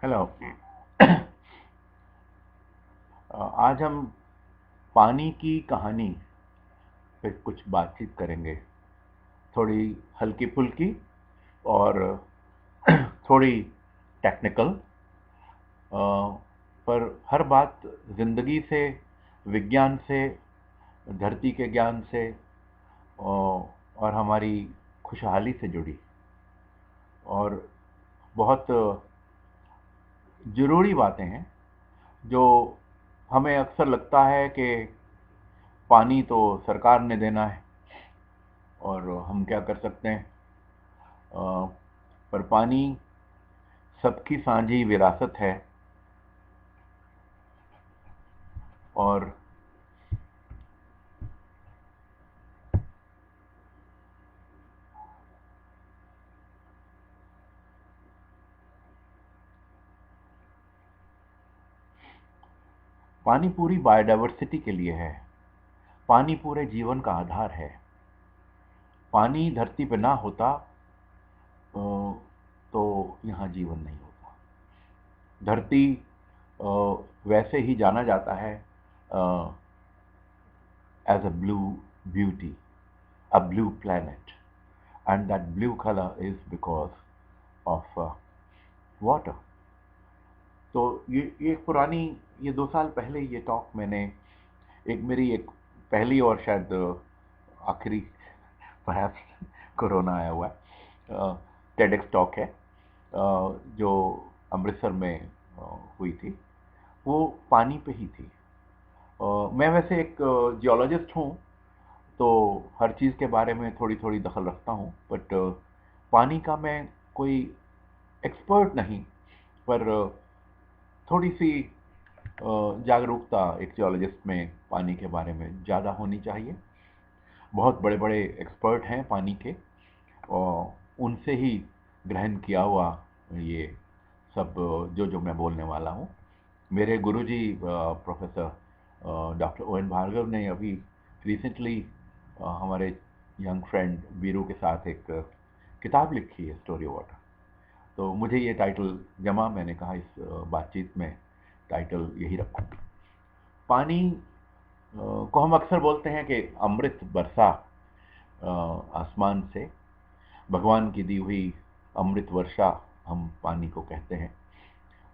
Hello. आज हम पानी की कहानी पे कुछ बातचीत करेंगे। थोड़ी हल्की फुल्की और थोड़ी टेक्निकल, पर हर बात जिंदगी से, विज्ञान से, धरती के ज्ञान से और हमारी खुशहाली से जुड़ी और बहुत ज़रूरी बातें हैं जो हमें अक्सर लगता है कि पानी तो सरकार ने देना है और हम क्या कर सकते हैं। अ, पर पानी सबकी साझी विरासत है और पानी पूरी बायोडायवर्सिटी के लिए है। पानी पूरे जीवन का आधार है। पानी धरती पे ना होता अ, तो यहाँ जीवन नहीं होता। धरती अ, वैसे ही जाना जाता है as a blue beauty, a blue planet, and that blue color is because of water. तो ये पुरानी, ये 2 साल पहले ये टॉक मैंने, एक मेरी एक पहली और शायद आखिरी, परहैप्स कोरोना आया हुआ है, टेडेक्स टॉक है जो अमृतसर में हुई थी। वो पानी पे ही थी। मैं वैसे एक जियोलॉजिस्ट हूँ, तो हर चीज़ के बारे में थोड़ी थोड़ी दखल रखता हूँ, बट पानी का मैं कोई एक्सपर्ट नहीं। पर थोड़ी सी जागरूकता एक जियोलॉजिस्ट में पानी के बारे में ज़्यादा होनी चाहिए। बहुत बड़े बड़े एक्सपर्ट हैं पानी के और उनसे ही ग्रहण किया हुआ ये सब जो जो मैं बोलने वाला हूँ। मेरे गुरुजी professor doctor O N Bhargava ने अभी रिसेंटली हमारे यंग फ्रेंड वीरू के साथ एक किताब लिखी है, स्टोरी वाटर। तो मुझे ये टाइटल जमा, मैंने कहा इस बातचीत में टाइटल यही रखूं। पानी को हम अक्सर बोलते हैं कि अमृत बरसा आसमान से, भगवान की दी हुई अमृत वर्षा हम पानी को कहते हैं।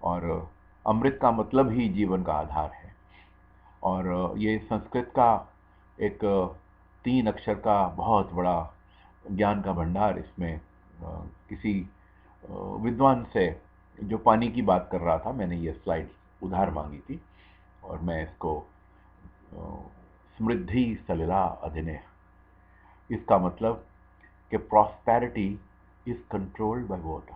और अमृत का मतलब ही जीवन का आधार है। और ये संस्कृत का एक 3 अक्षर का बहुत बड़ा ज्ञान का भंडार इसमें। किसी विद्वान से जो पानी की बात कर रहा था, मैंने ये स्लाइड उधार मांगी थी और मैं इसको समृद्धि सलिला अधिनेय, इसका मतलब कि prosperity is controlled by water.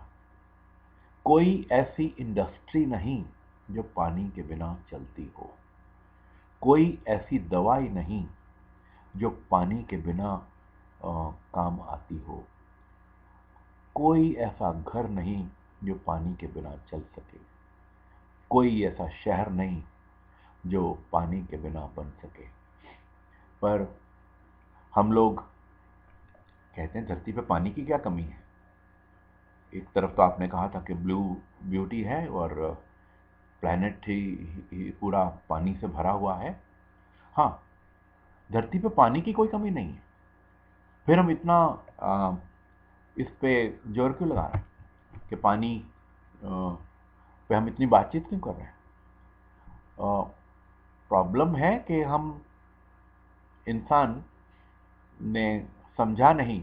कोई ऐसी इंडस्ट्री नहीं जो पानी के बिना चलती हो। कोई ऐसी दवाई नहीं जो पानी के बिना काम आती हो। कोई ऐसा घर नहीं जो पानी के बिना चल सके। कोई ऐसा शहर नहीं जो पानी के बिना बन सके। पर हम लोग कहते हैं धरती पे पानी की क्या कमी है। एक तरफ तो आपने कहा था कि ब्लू ब्यूटी है और प्लैनेट ही पूरा पानी से भरा हुआ है। हाँ, धरती पे पानी की कोई कमी नहीं है। फिर हम इतना इस पे जोर क्यों लगा रहे हैं कि पानी पे हम इतनी बातचीत क्यों कर रहे हैं। प्रॉब्लम है कि हम इंसान ने समझा नहीं,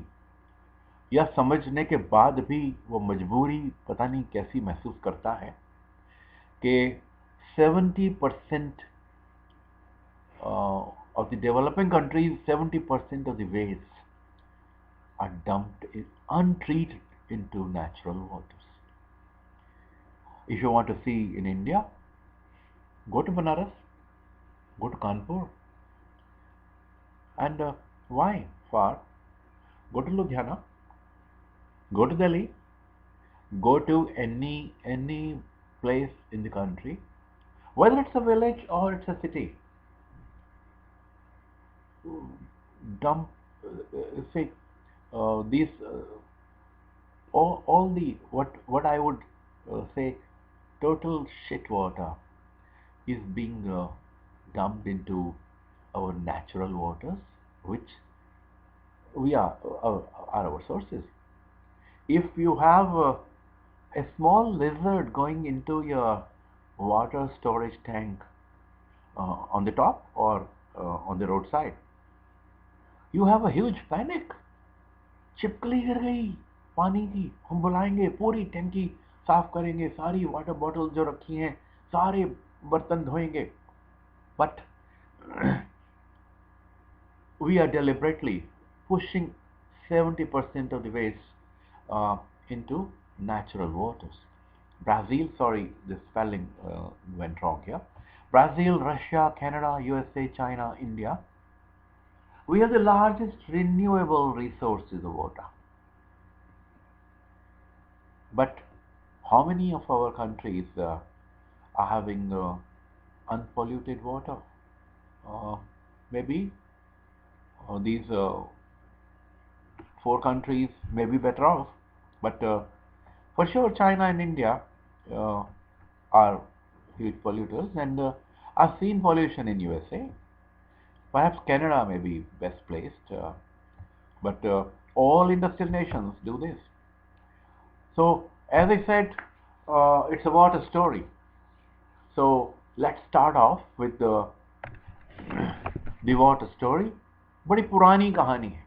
या समझने के बाद भी वो मजबूरी पता नहीं कैसी महसूस करता है कि 70% of the developing countries, 70% of the waste are dumped untreated into natural waters. If you want to see in India, go to Banaras, go to Kanpur, and why far? Go to Ludhiana, go to Delhi, go to any place in the country, whether it's a village or it's a city. Dump, say these all the what I would say total shit water is being dumped into our natural waters, which we are our sources. If you have a small lizard going into your water storage tank on the top or on the roadside, you have a huge panic. छिपकली गिर गई पानी की, हम बुलाएंगे, पूरी टंकी साफ करेंगे, सारी वाटर बॉटल जो रखी हैं, सारे बर्तन धोएंगे. But we are deliberately pushing 70% of the waste uh, into natural waters. Brazil, sorry, the spelling went wrong here. Brazil, Russia, Canada, USA, China, India. We have the largest renewable resources of water. But how many of our countries are having unpolluted water? Uh, Maybe these four countries may be better off, but for sure China and India uh, are huge polluters, and I've seen pollution in USA. Perhaps Canada may be best placed, but all industrial nations do this. So, as I said, it's about a story. So, let's start off with the water story. बड़ी पुरानी कहानी है.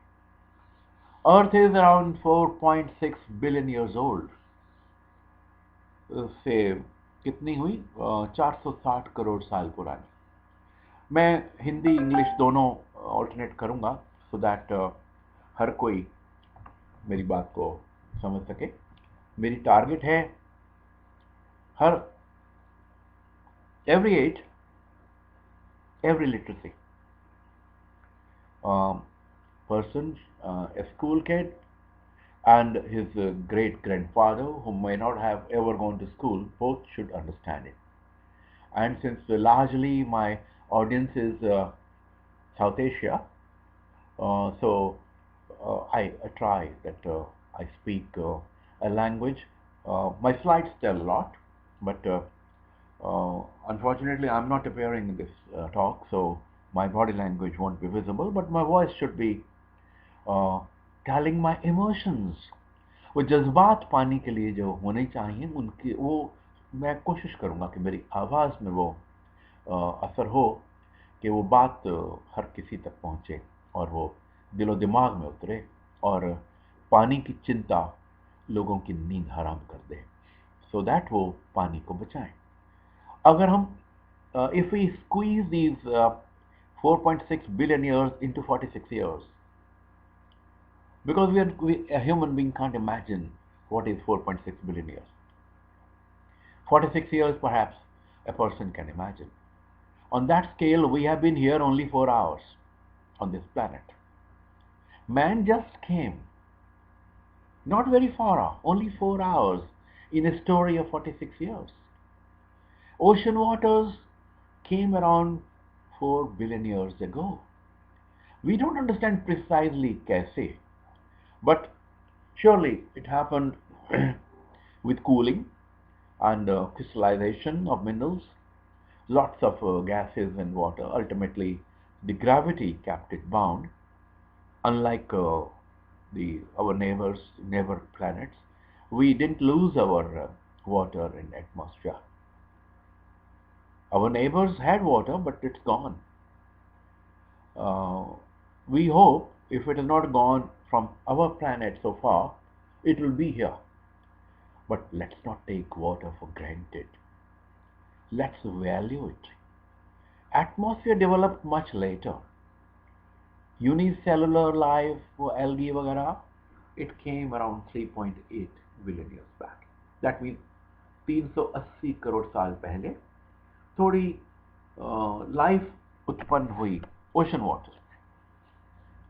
Earth is around 4.6 billion years old. से कितनी हुई? 460 करोड़ साल पुरानी. मैं हिंदी इंग्लिश दोनों ऑल्टरनेट करूंगा सो दैट हर कोई मेरी बात को समझ सके. मेरी टारगेट है हर every age, every literacy. Person, a school kid, and his great grandfather, who may not have ever gone to school, both should understand it. And since largely my audience is South Asia, so I try that I speak a language. My slides tell a lot, but unfortunately, I'm not appearing in this talk, so my body language won't be visible, but my voice should be uh, telling my emotions. वो जज्बात पाने के लिए जो होने चाहिए उनकी वो मैं कोशिश करूँगा कि मेरी आवाज़ में वो असर हो कि वो बात हर किसी तक पहुँचे और वो दिलो दिमाग में उतरे और पानी की चिंता लोगों की नींद हराम कर दे सो दैट वो पानी को बचाएं. अगर हम if we squeeze these 4.6 billion years into 46 years, because a human being can't imagine what is 4.6 billion years. 46 years perhaps a person can imagine. On that scale, we have been here only 4 hours on this planet. Man just came, not very far off, only 4 hours in a story of 46 years. Ocean waters came around 4 billion years ago. We don't understand precisely kaise, but surely it happened with cooling and crystallization of minerals, lots of gases and water. Ultimately, the gravity kept it bound. Unlike our neighbor planets, we didn't lose our water in atmosphere. Our neighbors had water, but it's gone. Uh, we hope if it has not gone from our planet so far, it will be here. But let's not take water for granted. Let's value it. Atmosphere developed much later. Unicellular life, वो algae वगैरह, it came around 3.8 billion years back. That means 380 crore साल पहले थोड़ी life उत्पन्न हुई ocean water.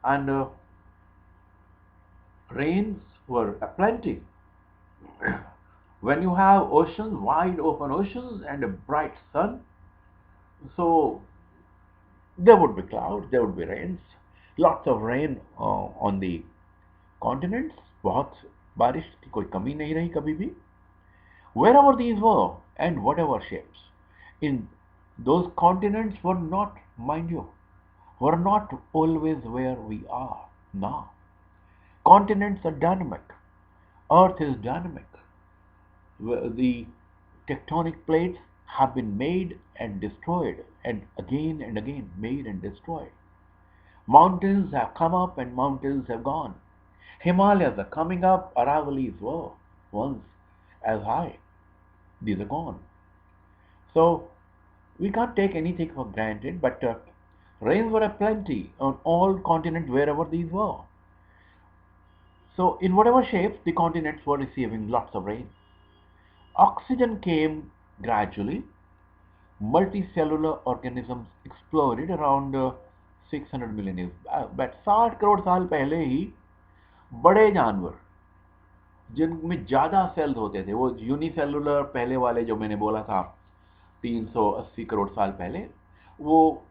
And rains were aplenty. When you have oceans, wide open oceans and a bright sun, so there would be clouds, there would be rains, lots of rain on the continents, बहुत बारिश की कोई कमी नहीं रही कभी भी. Wherever these were, and whatever shapes. In those continents were not, mind you, were not always where we are now. Continents are dynamic. Earth is dynamic. The tectonic plates have been made and destroyed, and again made and destroyed. Mountains have come up and mountains have gone. Himalayas are coming up, Aravallis were once as high. These are gone. So we can't take anything for granted, but rains were aplenty on all continents wherever these were. So, in whatever shapes, the continents were receiving lots of rain. Oxygen came gradually. Multicellular organisms exploded around 600 million years. But 60 crore साल पहले ही बड़े जानवर जिनमें ज़्यादा sales होते थे, वो unicellular पहले वाले जो मैंने बोला था 380 करोड़ साल पहले, वो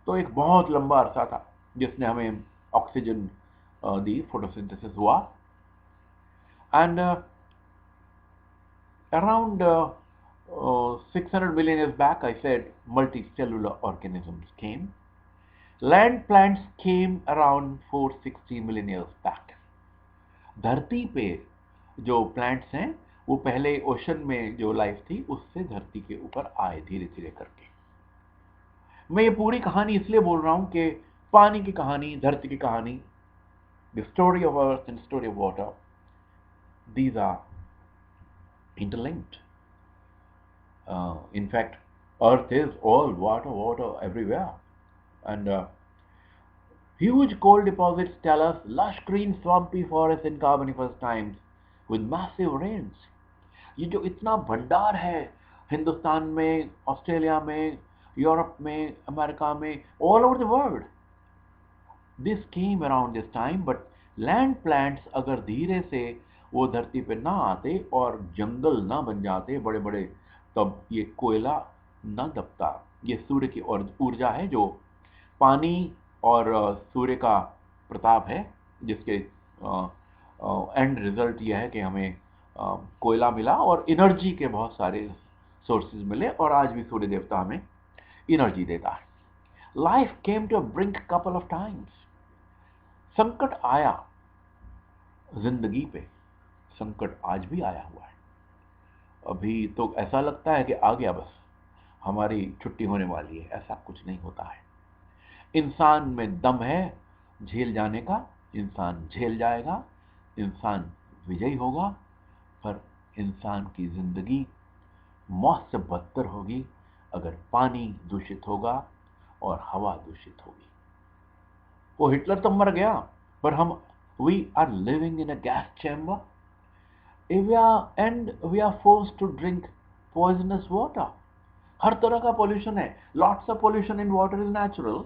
तो एक बहुत लंबा अरसा था जिसने हमें ऑक्सीजन दी, फोटोसिंथेसिस हुआ. And around 600 million years back, I said multicellular organisms came. Land plants came around 460 million years back. धरती पे जो प्लांट्स हैं वो पहले ओशन में जो लाइफ थी उससे धरती के ऊपर आए धीरे धीरे करके. मैं ये पूरी कहानी इसलिए बोल रहा हूं कि पानी की कहानी, धरती की कहानी, the story of earth and story of water, these are interlinked. In fact, earth is all water, water everywhere. And huge coal deposits tell us lush green swampy forests in Carboniferous times with massive rains. ये जो इतना भंडार है हिंदुस्तान में, Australia में, Europe में, America में, all over the world, this came around this time. But land plants अगर धीरे से वो धरती पे ना आते और जंगल ना बन जाते बड़े बड़े, तब ये कोयला ना दबता. ये सूर्य की ऊर्जा है जो पानी और सूर्य का प्रताप है, जिसके एंड रिजल्ट यह है कि हमें कोयला मिला और एनर्जी के बहुत सारे सोर्सेज मिले, और आज भी सूर्य देवता हमें एनर्जी देता है. Life came to brink couple of times. संकट आया जिंदगी पे, संकट आज भी आया हुआ है. अभी तो ऐसा लगता है कि आ गया, बस हमारी छुट्टी होने वाली है. ऐसा कुछ नहीं होता है. इंसान में दम है झेल जाने का, इंसान झेल जाएगा, इंसान विजयी होगा. पर इंसान की जिंदगी मौत से बदतर होगी अगर पानी दूषित होगा और हवा दूषित होगी. वो हिटलर तो मर गया, पर हम we are living in a gas chamber. And we are forced to drink poisonous water. हर तरह का पोल्यूशन है. Lots of pollution in water is natural.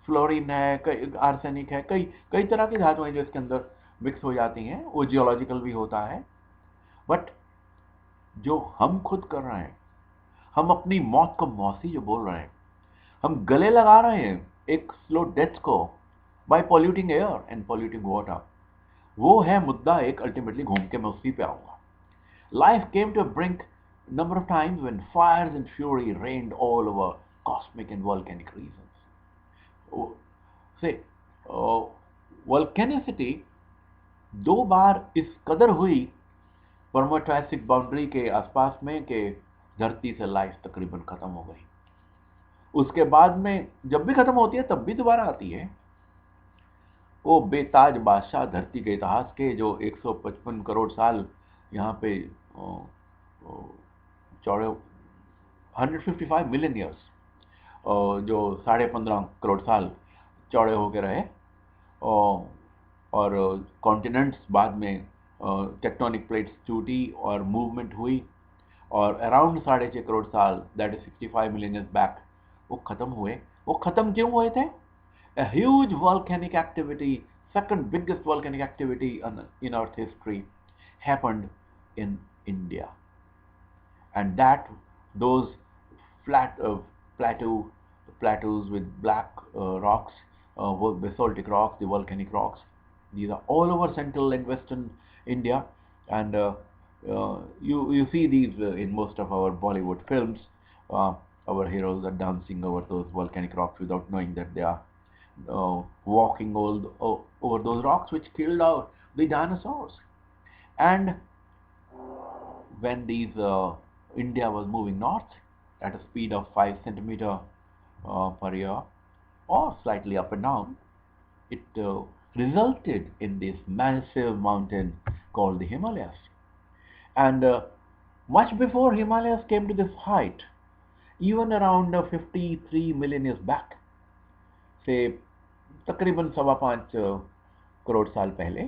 Fluorine है, कई आर्सेनिक है, कई कई तरह की धातुएं जो इसके अंदर मिक्स हो जाती हैं, वो जियोलॉजिकल भी होता है. बट जो हम खुद कर रहे हैं, हम अपनी मौत को मौसी जो बोल रहे हैं, हम गले लगा रहे हैं एक स्लो डेथ को by polluting air and polluting water. वो है मुद्दा एक. अल्टीमेटली घूम के मैं उसी पे आऊंगा. Life came to brink number of times when fires and fury reigned all over cosmic and volcanic regions. Say, volcanicity दो बार इस कदर हुई परमोट्रासिक बाउंड्री के आसपास में कि धरती से लाइफ तकरीबन खत्म हो गई. उसके बाद में जब भी खत्म होती है तब भी दोबारा आती है. वो बेताज बादशाह धरती के इतिहास के जो 155 करोड़ साल यहाँ पे चौड़े 155 मिलियन ईयर्स, जो 15.5 करोड़ साल चौड़े होकर रहे, और कॉन्टिनेंट्स बाद में टेक्टोनिक प्लेट्स टूटी और मूवमेंट हुई, और अराउंड 6.5 करोड़ साल, that is 65 million years back, वो खत्म हुए. वो खत्म क्यों हुए थे? A huge volcanic activity, second biggest volcanic activity in Earth history, happened in India. And those flat plateaus with black rocks, basaltic rocks, the volcanic rocks, these are all over central and western India. And You see these in most of our Bollywood films. Uh, our heroes are dancing over those volcanic rocks without knowing that they are walking over those rocks which killed out the dinosaurs. And when these India was moving north at a speed of 5 centimeter per year, or slightly up and down, it resulted in this massive mountain called the Himalayas. And much before Himalayas came to this height, even around 53 million years back, से तकरीबन 5.25 करोड़ साल पहले,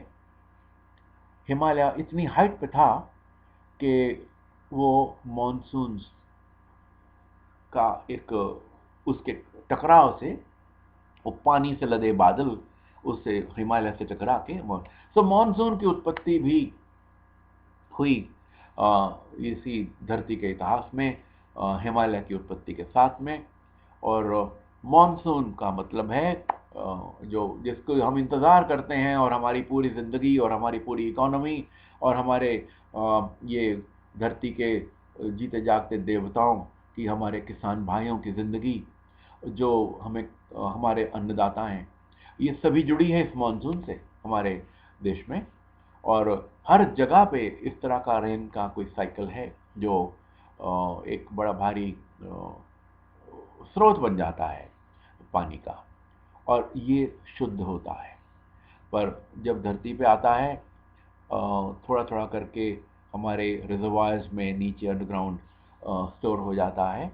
हिमालय इतनी height पे था कि वो monsoon का एक उसके टकराव से वो पानी से लदे बादल उससे हिमालय से टकरा के सो मॉनसून की उत्पत्ति भी हुई इसी धरती के इतिहास में हिमालय की उत्पत्ति के साथ में। और मॉनसून का मतलब है जो जिसको हम इंतज़ार करते हैं और हमारी पूरी ज़िंदगी और हमारी पूरी इकोनॉमी और हमारे ये धरती के जीते जागते देवताओं की, हमारे किसान भाइयों की ज़िंदगी, जो हमें हमारे अन्नदाता हैं, ये सभी जुड़ी है इस मॉनसून से हमारे देश में। और हर जगह पे इस तरह का रेन का कोई साइकिल है जो एक बड़ा भारी स्रोत बन जाता है पानी का, और ये शुद्ध होता है। पर जब धरती पे आता है थोड़ा थोड़ा करके हमारे रिजर्वायर्स में नीचे अंडरग्राउंड स्टोर हो जाता है।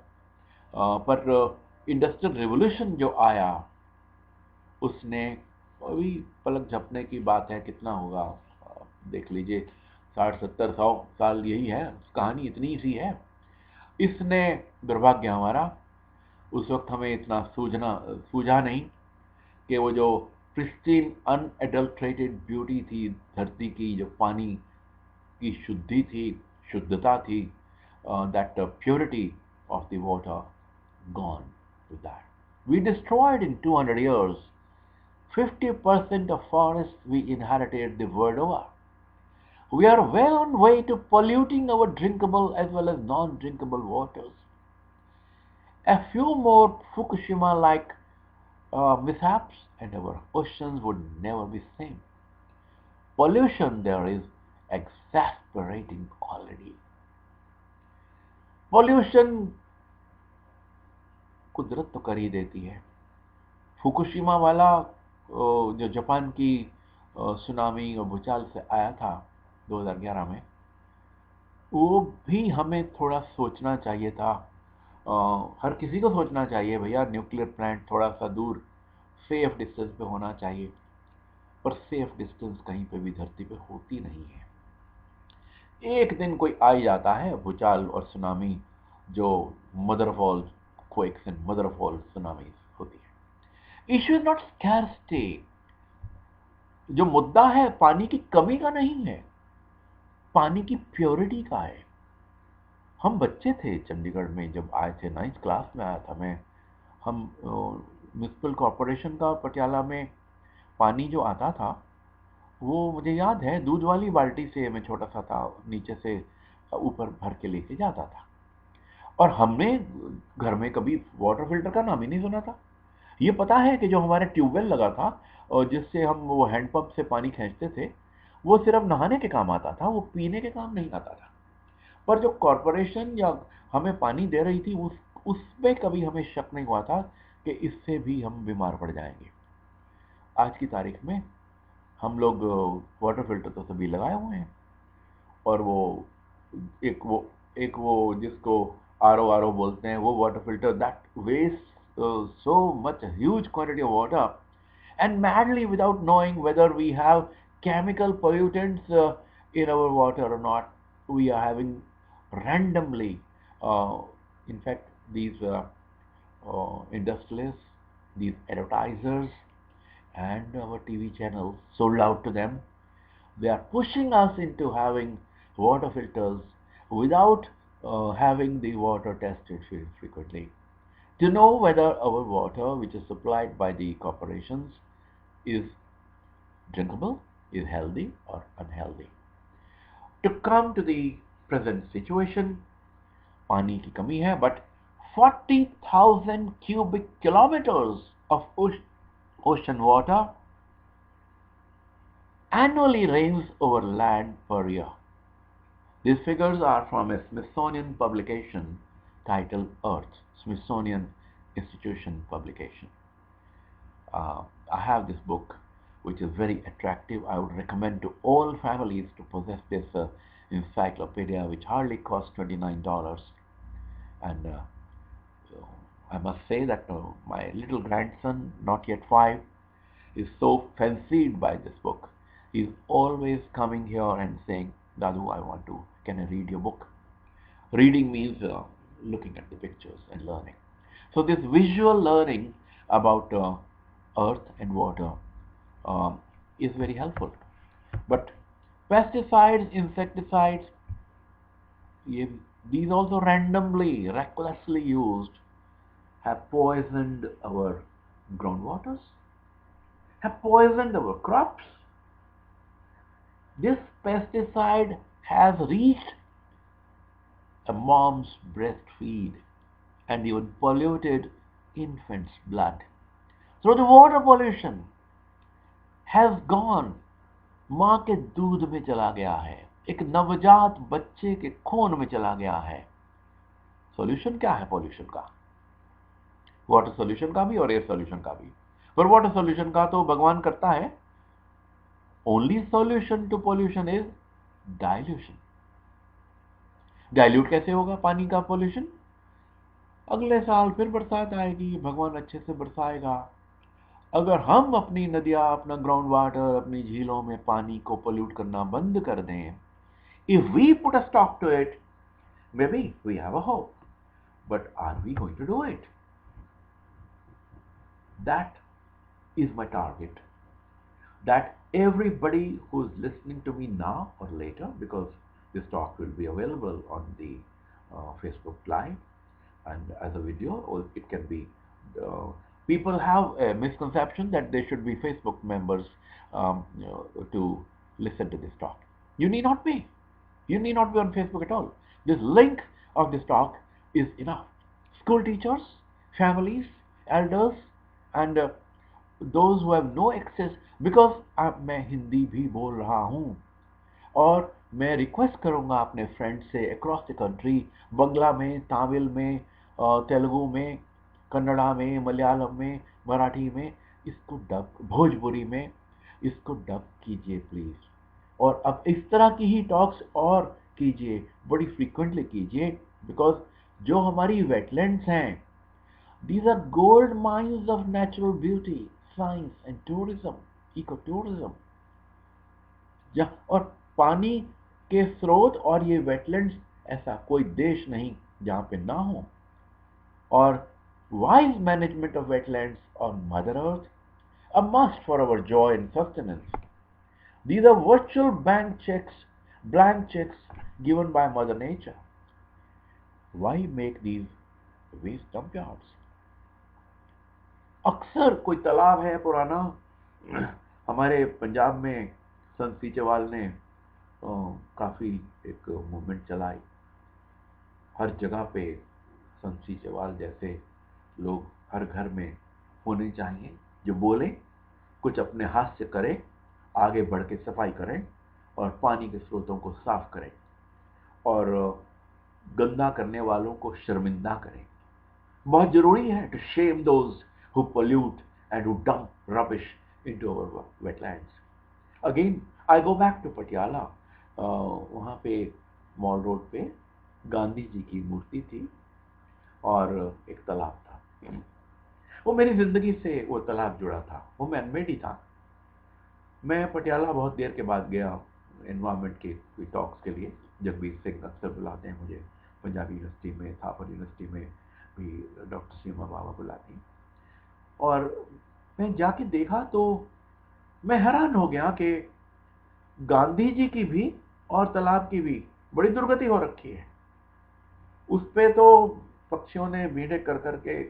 पर इंडस्ट्रियल रिवोल्यूशन जो आया उसने, अभी पलक झपने की बात है, कितना होगा देख लीजिए, 60 70 100 साल यही है, कहानी इतनी सी है। इसने, दुर्भाग्य हमारा, उस वक्त हमें इतना सूझा नहीं कि वो जो प्रिस्टीन अनएडल्ट्रेटेड ब्यूटी थी धरती की, जो पानी की शुद्धता थी, that purity of the water gone to that. We destroyed in 200 years 50% of forests we inherited the world over. We are well on way to polluting our drinkable as well as non-drinkable waters. A few more Fukushima-like mishaps and our oceans would never be same. Pollution there is exasperating already. Pollution कुदरत तो कर ही देती है। Fukushima वाला जो Japan की tsunami और भूचाल से आया था 2011 में, वो भी हमें थोड़ा सोचना चाहिए था। हर किसी को सोचना चाहिए भैया, न्यूक्लियर प्लांट थोड़ा सा दूर सेफ डिस्टेंस पे होना चाहिए, पर सेफ डिस्टेंस कहीं पे भी धरती पे होती नहीं है। एक दिन कोई आ ही जाता है भूचाल और सुनामी, जो mother of all quakes and mother of all tsunami होती है। Issue is not scarcity. जो मुद्दा है पानी की कमी का नहीं है, पानी की प्योरिटी का है। हम बच्चे थे चंडीगढ़ में जब आए थे, 9th क्लास में आया था मैं। हम म्यूनसिपल कॉरपोरेशन का पटियाला में पानी जो आता था, वो मुझे याद है दूध वाली बाल्टी से, मैं छोटा सा था, नीचे से ऊपर भर के लेके जाता था। और हमने घर में कभी वाटर फिल्टर का नाम ही नहीं सुना था। ये पता है कि जो हमारे ट्यूबवेल लगा था और जिससे हम वो हैंडपंप से पानी खींचते थे, वो सिर्फ नहाने के काम आता था, वो पीने के काम नहीं आता था। पर जो कॉरपोरेशन या हमें पानी दे रही थी उसमें कभी हमें शक नहीं हुआ था कि इससे भी हम बीमार पड़ जाएंगे। आज की तारीख में हम लोग वाटर फिल्टर तो सभी लगाए हुए हैं, और वो जिसको आर ओ बोलते हैं, वो water filter that waste so much a huge quantity of water, and madly without knowing whether we have chemical pollutants in our water or not. We are having randomly, uh, in fact, these industrialists, these advertisers, and our TV channels sold out to them. They are pushing us into having water filters without having the water tested frequently to know whether our water, which is supplied by the corporations, is drinkable, is healthy or unhealthy. To come to the present situation, पानी की कमी है, but 40,000 cubic kilometers of ocean water annually rains over land per year. These figures are from a Smithsonian publication titled Earth, Smithsonian Institution publication. I have this book, which is very attractive. I would recommend to all families to possess this encyclopedia, which hardly costs $29. And so I must say that my little grandson, not yet 5, is so fancied by this book. He's always coming here and saying, Dadu, can I read your book? Reading means looking at the pictures and learning. So this visual learning about earth and water is very helpful. But pesticides, insecticides, these also randomly, recklessly used, have poisoned our groundwaters, have poisoned our crops. This pesticide has reached a mom's breastfeed and even polluted infant's blood. So the water pollution has gone, माँ के दूध में चला गया है, एक नवजात बच्चे के खून में चला गया है. सॉल्यूशन क्या है पॉल्यूशन का? वाटर सॉल्यूशन का भी और एयर सॉल्यूशन का भी. पर वाटर सॉल्यूशन का तो भगवान करता है. Only solution to pollution is dilution. Dilute कैसे होगा पानी का पॉल्यूशन? अगले साल फिर बरसात आएगी, भगवान अच्छे से बरसाएगा. अगर हम अपनी नदियां, अपना ग्राउंड वाटर, अपनी झीलों में पानी को पोल्यूट करना बंद कर दें, if we put a stop to it, maybe we have a hope. But are we going to do it? That is my target. That everybody who is listening to me now or later, because this talk will be available on the Facebook Live and as a video, or it can be. People have a misconception that they should be Facebook members to listen to this talk. You need not be. You need not be on Facebook at all. This link of this talk is enough. School teachers, families, elders, and those who have no access, because मैं हिंदी भी बोल रहा हूँ और मैं request करूँगा अपने friend से अक्रॉस द कंट्री, बंगला में, तमिल में, तेलुगु में, कन्नड़ा में, मलयालम में, मराठी में, इसको डब, भोजपुरी में इसको डब कीजिए प्लीज़. और अब इस तरह की ही टॉक्स और कीजिए, बड़ी फ्रीक्वेंटली कीजिए, बिकॉज जो हमारी वेटलैंड्स हैं, these are gold mines of natural beauty, science and tourism, ecotourism. और पानी के स्रोत और ये वेटलैंड्स, ऐसा कोई देश नहीं जहाँ पे ना हो. और wise management of wetlands on Mother Earth, a must for our joy and sustenance. These are virtual blank checks given by Mother Nature. Why make these waste dump yards? अक्सर कोई तालाब है पुराना, हमारे पंजाब में संत सीचेवाल ने काफ़ी एक मूवमेंट चलाई. हर जगह पे संत सीचेवाल जैसे लोग हर घर में होने चाहिए, जो बोले, कुछ अपने हाथ से करें, आगे बढ़ के सफाई करें और पानी के स्रोतों को साफ करें और गंदा करने वालों को शर्मिंदा करें. बहुत जरूरी है to shame those who pollute and who dump rubbish into our wetlands. Again, I go back to Patiala. वहाँ पे मॉल रोड पे गांधी जी की मूर्ति थी और एक तालाब था. वो मेरी जिंदगी से वो तालाब जुड़ा था, वो मैनमेड ही था. मैं पटियाला बहुत देर के बाद गया एनवायरनमेंट के कोई टॉक्स के लिए. जगबीर सिंह अक्सर बुलाते हैं मुझे, पंजाब यूनिवर्सिटी में, थापर यूनिवर्सिटी में भी डॉक्टर सीमा बाबा बुलाती. और मैं जाके देखा तो मैं हैरान हो गया कि गांधी जी की भी और तालाब की भी बड़ी दुर्गति हो रखी है. उस पे तो पक्षियों ने भीड़े कर करके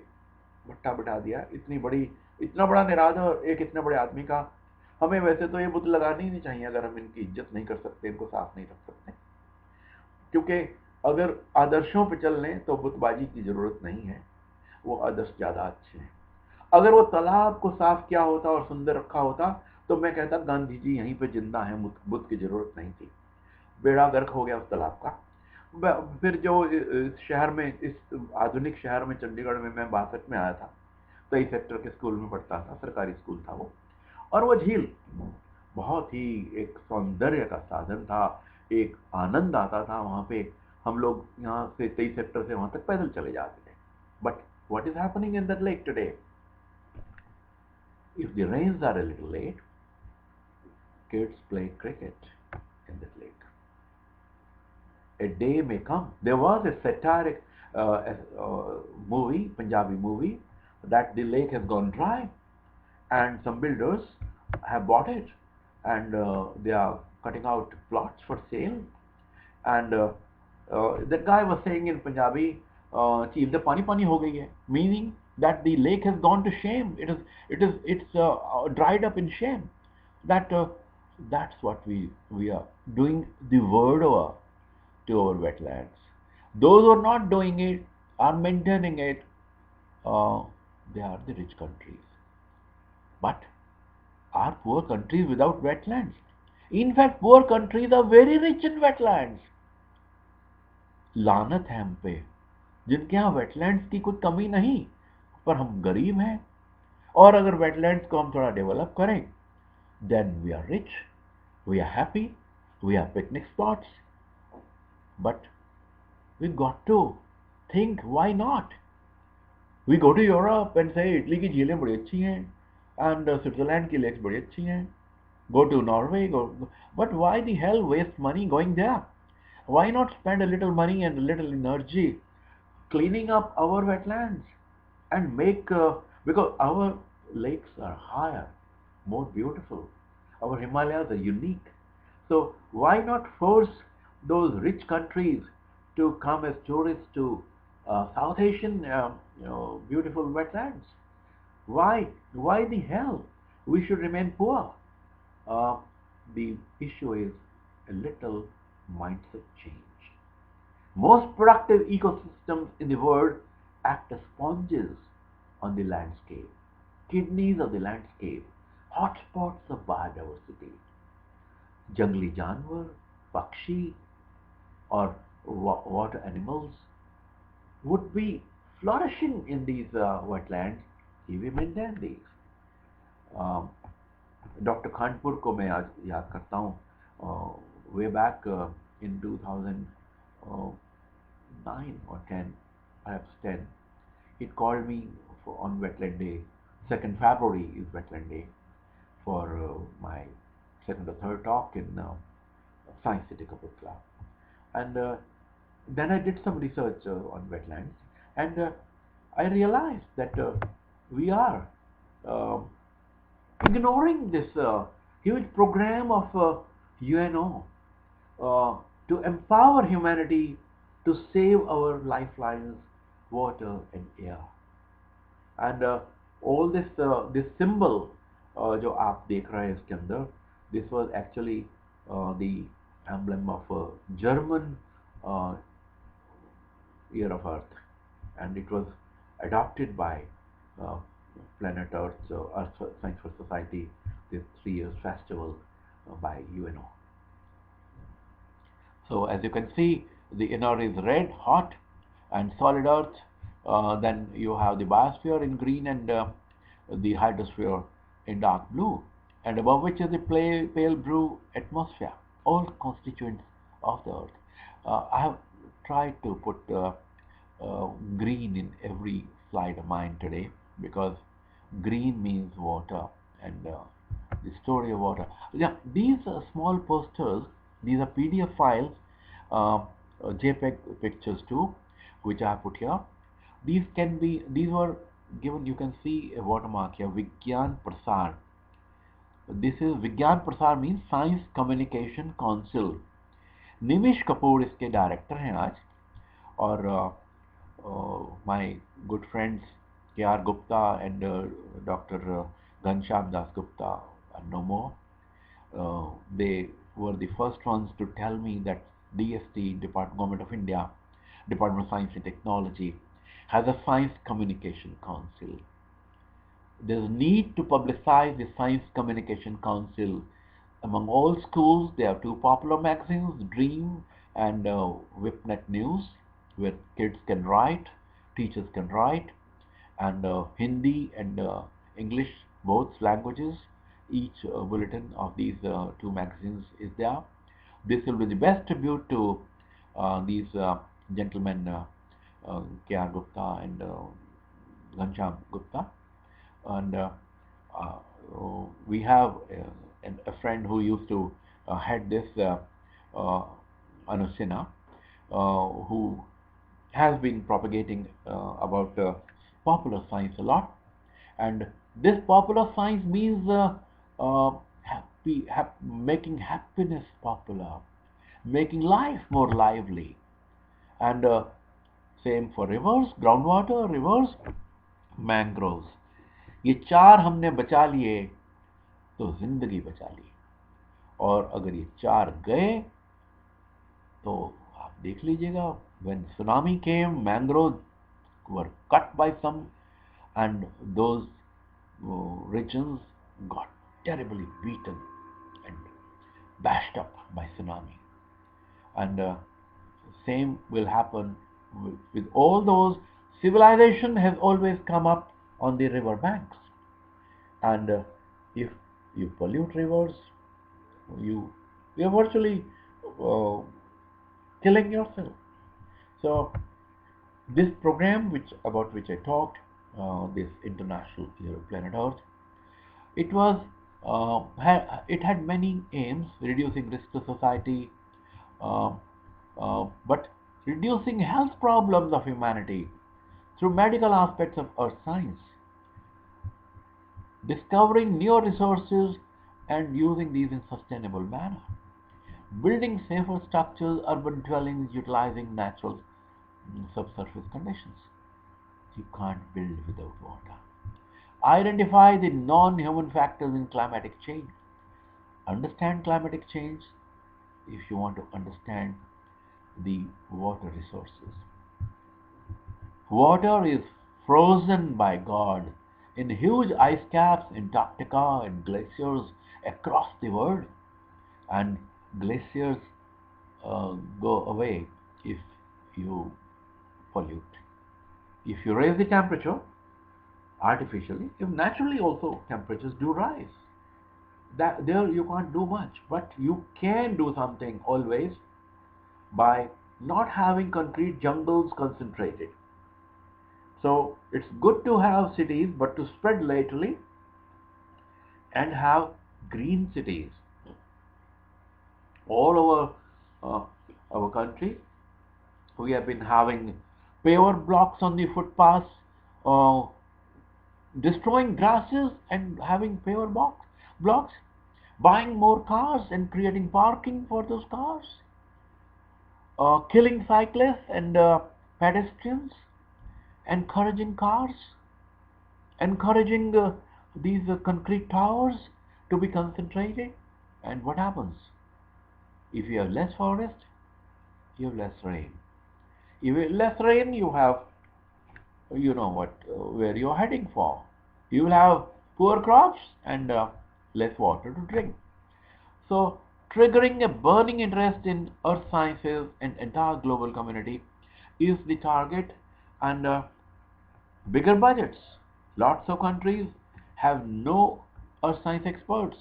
भट्टा बिठा दिया. इतना बड़ा निरादर एक इतने बड़े आदमी का. हमें वैसे तो ये बुत लगानी ही नहीं चाहिए अगर हम इनकी इज्जत नहीं कर सकते, इनको साफ नहीं रख सकते. क्योंकि अगर आदर्शों पे चल लें तो बुतबाजी की जरूरत नहीं है, वो आदर्श ज्यादा अच्छे हैं। अगर वो तालाब को साफ किया होता और सुंदर रखा होता तो मैं कहता गांधी जी यहीं पे जिंदा हैं, बुद्ध की जरूरत नहीं थी। बेड़ा गर्क हो गया उस तालाब का। फिर जो इस शहर में, इस आधुनिक शहर में, चंडीगढ़ में मैं 62 में आया था, 23 सेक्टर के स्कूल में पढ़ता था, सरकारी स्कूल था वो। और वो झील बहुत ही एक सौंदर्य का साधन था, एक आनंद आता था वहां पे। हम लोग यहाँ से 23 सेक्टर से वहां तक पैदल चले जाते थे। But what is happening in that lake today? If the rains are a little late, kids play cricket in that lake. A day may come. There was a satiric movie, Punjabi movie, that the lake has gone dry, and some builders have bought it, and they are cutting out plots for sale. And that guy was saying in Punjabi, "Chief, the pani pani ho gayi hai," meaning that the lake has gone to shame. It's dried up in shame. That that's what we are doing the word over to our wetlands. Those who are not doing it, are maintaining it, uh, they are the rich countries. But are poor countries without wetlands? In fact, poor countries are very rich in wetlands. लानत है हम पे जिनके यहाँ wetlands की कोई कमी नहीं, पर हम गरीब हैं। और अगर वेटलैंड्स को हम थोड़ा डेवलप करें, then we are rich, we are happy, we are picnic spots. But we got to think why not. We go to Europe and say Italy की झीलें बड़ी अच्छी हैं, एंड स्विट्जरलैंड की लेक्स बड़ी अच्छी हैं। Go to Norway, go. But why the hell waste money going there? Why not spend a little money and a little energy cleaning up our wetlands and make, because our lakes are higher, more beautiful. Our Himalayas are unique. So why not force those rich countries to come as tourists to South Asian, beautiful wetlands? Why? Why the hell? We should remain poor. Uh, the issue is a little mindset change. Most productive ecosystems in the world act as sponges on the landscape, kidneys of the landscape, hotspots of biodiversity. Jungli जानवर, pakshi, or water animals would be flourishing in these wetlands if we maintain these. Doctor Khanpur को मैं आज याद करता हूँ, way back in 2009 or 10, perhaps 10, he called me on Wetland Day. 2nd February is Wetland Day for my second or third talk in Science City Kapurthala. And then I did some research on wetlands, and I realized that we are uh, ignoring this huge program of UNO to empower humanity to save our lifelines, water and air. And all this symbol जो आप देख रहे हैं इसके अंदर, this was actually the emblem of a German uh, year of Earth, and it was adopted by uh, Planet Earth, so Earth Science for Society, this 3 years festival by UNO. So as you can see, the inner is red, hot, and solid Earth. Then you have the biosphere in green, and the hydrosphere in dark blue, and above which is the pale blue atmosphere, all constituents of the Earth. I have tried to put green in every slide of mine today because green means water, and the story of water. Yeah, these small posters, these are PDF files, JPEG pictures too, which I have put here. These were given, you can see a watermark here, Vigyan Prasar. This is Vigyan Prasar means Science Communication Council. Nimish Kapoor इसके director हैं आज, और my good friends K.R. Gupta and Dr. Ghanshyam Das Gupta and no more. They were the first ones to tell me that DST, Government of India, Department of Science and Technology, has a Science Communication Council. There's a need to publicize the Science Communication Council among all schools. There are two popular magazines, Dream and WhipNet News, where kids can write, teachers can write, and Hindi and English, both languages. Each bulletin of these two magazines is there. This will be the best tribute to these gentlemen, K.R. Gupta and Ghanshyam Gupta. And uh, we have a friend who used to head this, uh, Anuj Sinha, who has been propagating about popular science a lot. And this popular science means making happiness popular, making life more lively. And same for rivers, groundwater, rivers, mangroves. ये चार हमने बचा लिए तो जिंदगी बचा ली, और अगर ये चार गए तो आप देख लीजिएगा, when tsunami came, mangroves were cut by some, and those regions got terribly beaten and bashed up by tsunami. And same will happen with all those. Civilization has always come up on the river banks, and if you pollute rivers, you you're virtually uh, killing yourself. So this program, which about which I talked, this International Year of Planet Earth, it was it had many aims: reducing risk to society, uh, but reducing health problems of humanity through medical aspects of earth science, discovering new resources and using these in sustainable manner, building safer structures, urban dwellings utilizing natural subsurface conditions. You can't build without water. Identify the non-human factors in climatic change. Understand climatic change if you want to understand the water resources. Water is frozen by God in huge ice caps in Antarctica and glaciers across the world. And glaciers go away if you pollute. If you raise the temperature artificially, if naturally also temperatures do rise, that there you can't do much, but you can do something always by not having concrete jungles concentrated. So it's good to have cities, but to spread laterally and have green cities all over our country. We have been having paver blocks on the footpaths, uh, destroying grasses and having blocks, buying more cars and creating parking for those cars, killing cyclists and pedestrians, encouraging cars, encouraging these concrete towers to be concentrated. And what happens? If you have less forest, you have less rain. If you have less rain, you have, you know what, where you're heading for. You will have poor crops and less water to drink. So, triggering a burning interest in earth sciences and entire global community is the target, and bigger budgets. Lots of countries have no earth science experts,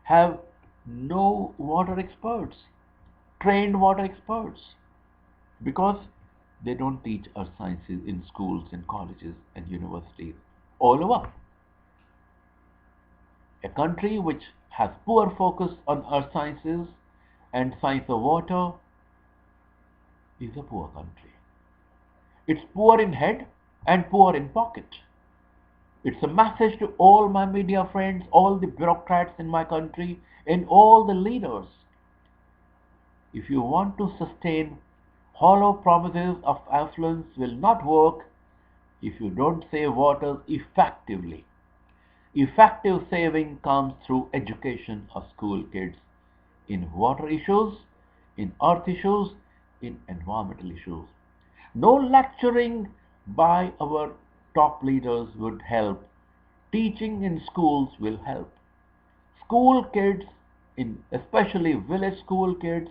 have no water experts, trained water experts, because they don't teach earth sciences in schools and colleges and universities all over. A country which has poor focus on earth sciences and science of water is a poor country. It's poor in head and poor in pocket. It's a message to all my media friends, all the bureaucrats in my country, and all the leaders. If you want to sustain, hollow promises of affluence will not work if you don't save water effectively. Effective saving comes through education of school kids in water issues in earth issues, in environmental issues. No lecturing by our top leaders would help. Teaching in schools will help. School kids, in especially village school kids,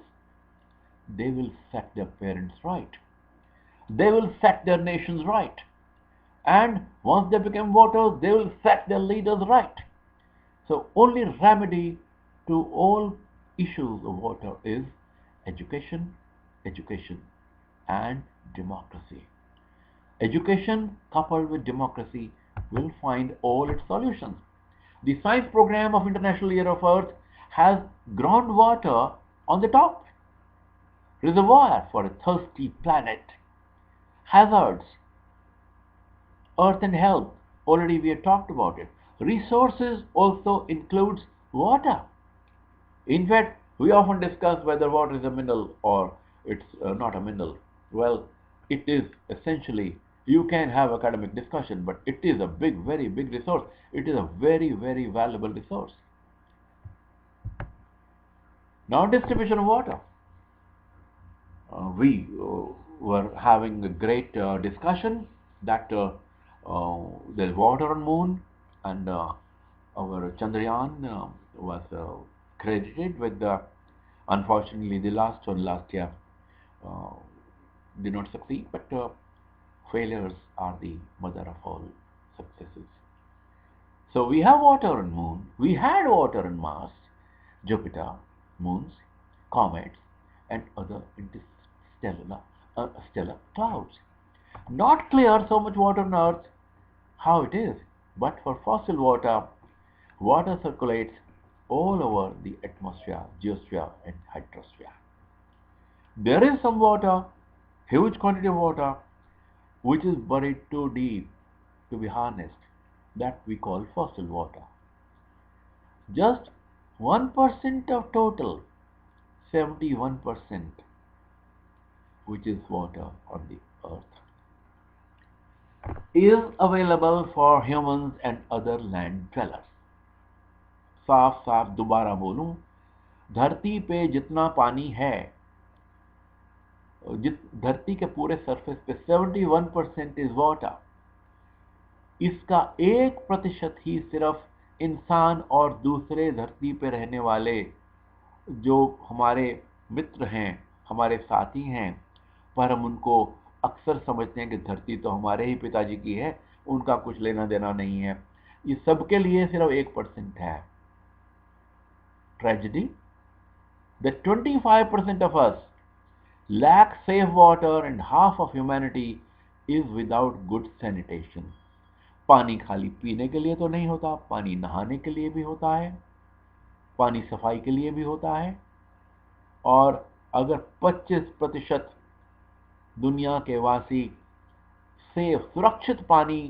they will set their parents right. They will set their nations right. And once they become voters, they will set their leaders right. So only remedy to all issues of water is education, education, and democracy. Education coupled with democracy will find all its solutions. The science program of International Year of Earth has groundwater on the top, reservoir for a thirsty planet, hazards, earth and health. Already we have talked about it. Resources also includes water. In fact, we often discuss whether water is a mineral or it's not a mineral. Well, it is essentially, you can have academic discussion, but it is a big, very big resource. It is a very, very valuable resource. Now, distribution of water. We were having a great discussion that there's water on moon, and our Chandrayaan was credited with the, unfortunately, the last one last year uh, did not succeed, but failures are the mother of all successes. So we have water on moon, we had water on Mars, Jupiter, moons, comets, and other interstellar stellar clouds. Not clear so much water on Earth how it is, but for fossil water, water circulates all over the atmosphere, geosphere, and hydrosphere. There is some water, huge quantity of water, which is buried too deep to be harnessed, that we call fossil water. Just 1% of total, 71%, which is water on the earth, is available for humans and other land dwellers. साफ साफ दोबारा बोलूं, धरती पे जितना पानी है, धरती के पूरे सरफेस पे 71% इज वाटर। इसका 1% ही सिर्फ इंसान और दूसरे धरती पे रहने वाले जो हमारे मित्र हैं, हमारे साथी हैं, पर हम उनको अक्सर समझते हैं कि धरती तो हमारे ही पिताजी की है, उनका कुछ लेना देना नहीं है। ये सबके लिए सिर्फ 1% है। Tragedy that 25% of us lack safe water and half of humanity is without good sanitation. पानी खाली पीने के लिए तो नहीं होता, पानी नहाने के लिए भी होता है, पानी सफाई के लिए भी होता है। और अगर 25% दुनिया के वासी सेफ सुरक्षित पानी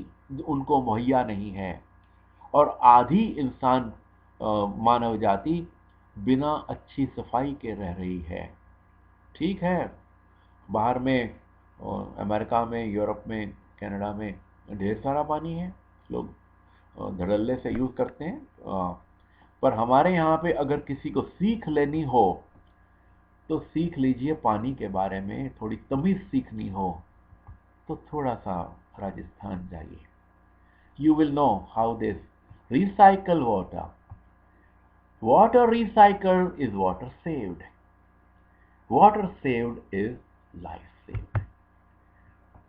उनको मुहैया नहीं है, और आधी इंसान मानव जाति बिना अच्छी सफाई के रह रही है। ठीक है, बाहर में अमेरिका में, यूरोप में, कनाडा में ढेर सारा पानी है, लोग धड़ल्ले से यूज़ करते हैं, पर हमारे यहाँ पे अगर किसी को सीख लेनी हो तो सीख लीजिए, पानी के बारे में थोड़ी तमीज़ सीखनी हो तो थोड़ा सा राजस्थान जाइए। You will know how this recycle water. Water recycled is water saved. Water saved is life saved.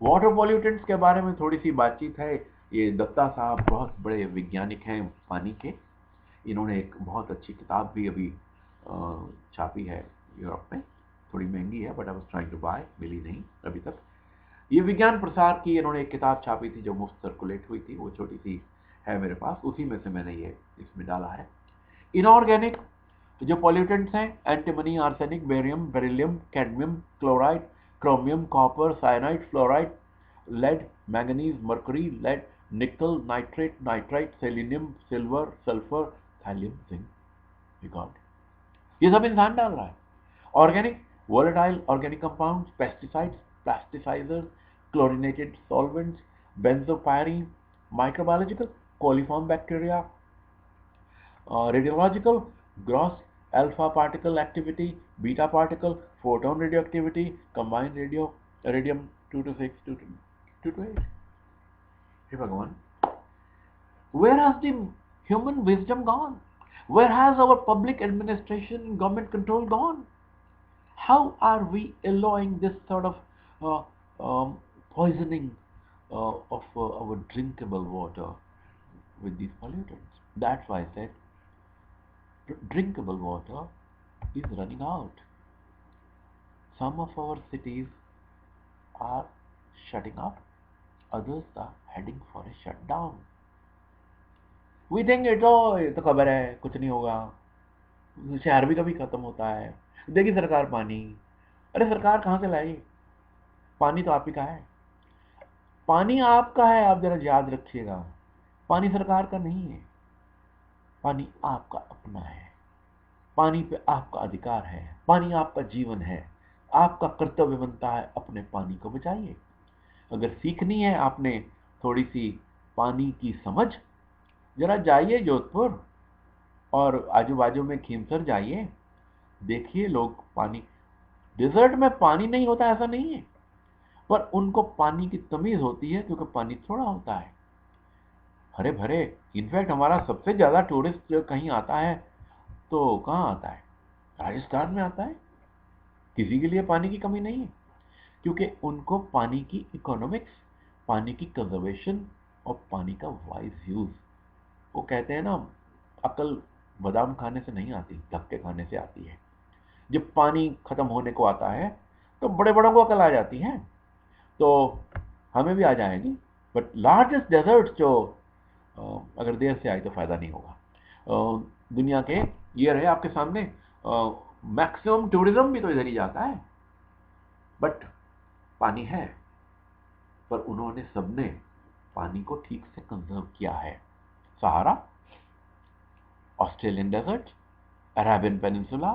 Water pollutants के बारे में थोड़ी सी बातचीत है। ये दत्ता साहब बहुत बड़े वैज्ञानिक हैं पानी के। इन्होंने एक बहुत अच्छी किताब भी अभी छापी है यूरोप में, थोड़ी महंगी है, but I was trying to buy, मिली नहीं अभी तक। ये विज्ञान प्रसार की इन्होंने एक किताब छापी थी जो मुफ्त सर्कुलेट हुई थी, वो छोटी सी है मेरे पास, उसी में से मैंने ये इसमें डाला है। इनऑर्गेनिक जो पॉल्यूटेंट्स हैं, antimony, arsenic, barium, beryllium, cadmium, chloride, chromium, copper, cyanide, fluoride, lead, manganese, mercury, lead, nickel, nitrate, nitrite, selenium, silver, sulphur, thallium, zinc, record, ये सब इंसान डाल रहा है। Organic, volatile organic compounds, pesticides, plasticizers, chlorinated solvents, benzopyrene, microbiological, coliform bacteria, radiological, gross alpha particle activity, beta particle, photon radioactivity, combined radium 226 to 8. Hey Bhagavan, where has the human wisdom gone? Where has our public administration, government control gone? How are we allowing this sort of uh, poisoning of our drinkable water with these pollutants? That's why I said drinkable water is running out. Some of our cities are shutting up, others are heading for a shutdown. We think ये तो खबर है, कुछ नहीं होगा, शहर भी कभी खत्म होता है, देगी सरकार पानी। अरे सरकार कहाँ से लाएगी? पानी तो आप ही का है, पानी आपका है, आप जरा याद रखिएगा। पानी सरकार का नहीं है, पानी आपका अपना है, पानी पे आपका अधिकार है, पानी आपका जीवन है। आपका कर्तव्य बनता है अपने पानी को बचाइए। अगर सीखनी है आपने थोड़ी सी पानी की समझ, जरा जाइए जोधपुर और आजू बाजू में खीमसर जाइए, देखिए लोग पानी, डिजर्ट में पानी नहीं होता ऐसा नहीं है, पर उनको पानी की तमीज होती है क्योंकि पानी थोड़ा होता है, हरे भरे। इनफैक्ट हमारा सबसे ज्यादा टूरिस्ट कहीं आता है तो कहाँ आता है? राजस्थान में आता है। किसी के लिए पानी की कमी नहीं है, क्योंकि उनको पानी की इकोनॉमिक्स, पानी की कंजर्वेशन और पानी का वाइज यूज, वो कहते हैं ना, अकल बादाम खाने से नहीं आती, धक्के खाने से आती है। जब पानी खत्म होने को आता है तो बड़े बड़ों को अकल आ जाती है, तो हमें भी आ जाएगी। बट लार्जेस्ट डेजर्ट जो अगर देर से आई तो फायदा नहीं होगा। दुनिया के ये रहे आपके सामने, मैक्सिमम टूरिज्म भी तो इधर ही जाता है, बट पानी है, पर उन्होंने सबने पानी को ठीक से कंजर्व किया है। Sahara, Australian desert, Arabian peninsula,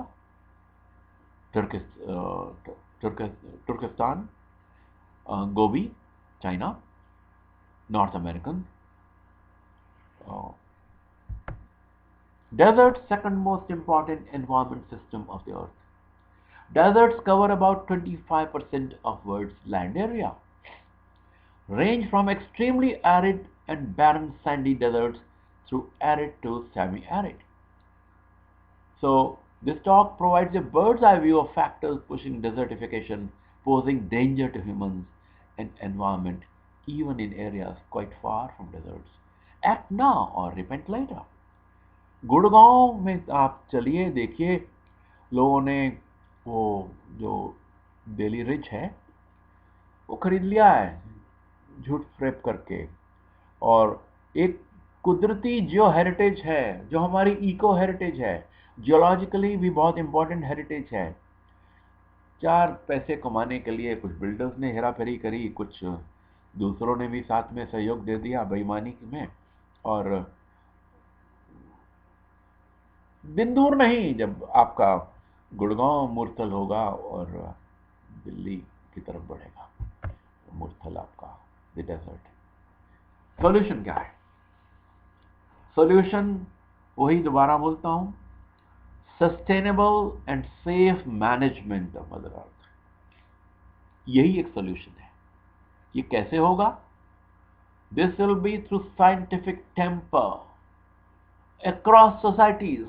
Turkistan, Gobi, China, North American. Deserts, second most important environment system of the earth. Deserts cover about 25% of Earth's land area, range from extremely arid and barren sandy deserts through arid to semi-arid. So, this talk provides a bird's eye view of factors pushing desertification, posing danger to humans and environment, even in areas quite far from deserts. Act now or repent later. Gurgaon में आप चलिए, देखिए लोगों ने वो जो daily rich है वो खरीद लिया है झूठ फ्रेप करके, और एक कुदरती जो हेरिटेज है, जो हमारी इको हेरिटेज है, जियोलॉजिकली भी बहुत इंपॉर्टेंट हेरिटेज है, चार पैसे कमाने के लिए कुछ बिल्डर्स ने हेरा फेरी करी, कुछ दूसरों ने भी साथ में सहयोग दे दिया बेईमानी में, और दिन दूर नहीं जब आपका गुड़गांव मुरथल होगा और दिल्ली की तरफ बढ़ेगा मुरथल आपका द डेजर्ट। सॉल्यूशन क्या है? सॉल्यूशन वही दोबारा बोलता हूं, sustainable and safe management of mother earth, यही एक सॉल्यूशन है। ये कैसे होगा? This will be through scientific temper across societies,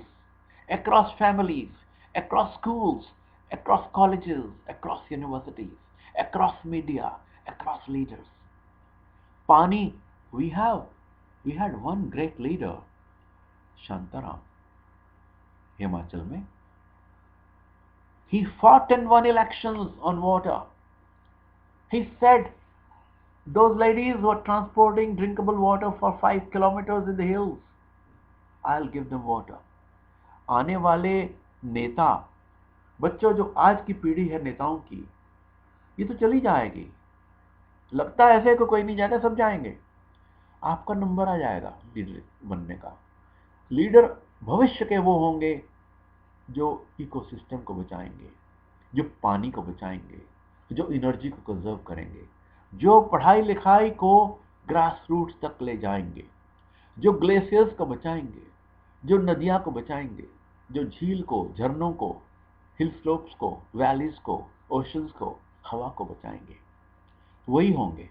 across families, across schools, across colleges, across universities, across media, across leaders. Pani, we had one great leader, Shantaram, Himachal mein. He fought and won elections on water. He said those ladies were transporting drinkable water for 5 kilometers in the hills. I'll give them water. आने वाले नेता, बच्चों जो आज की पीढ़ी है नेताओं की, ये तो चली जाएगी, लगता है ऐसे को कोई नहीं जाएगा, सब जाएंगे। आपका नंबर आ जाएगा लीडर बनने का। लीडर भविष्य के वो होंगे जो इकोसिस्टम को बचाएंगे, जो पानी को बचाएंगे, जो एनर्जी को कंजर्व करेंगे, जो पढ़ाई लिखाई को ग्रास रूट्स तक ले जाएंगे, जो ग्लेशियर्स को बचाएंगे, जो नदियां को बचाएंगे, जो झील को, झरनों को हिल स्लोप्स को, वैलीज को, ओशंस को, हवा को बचाएंगे, वही होंगे।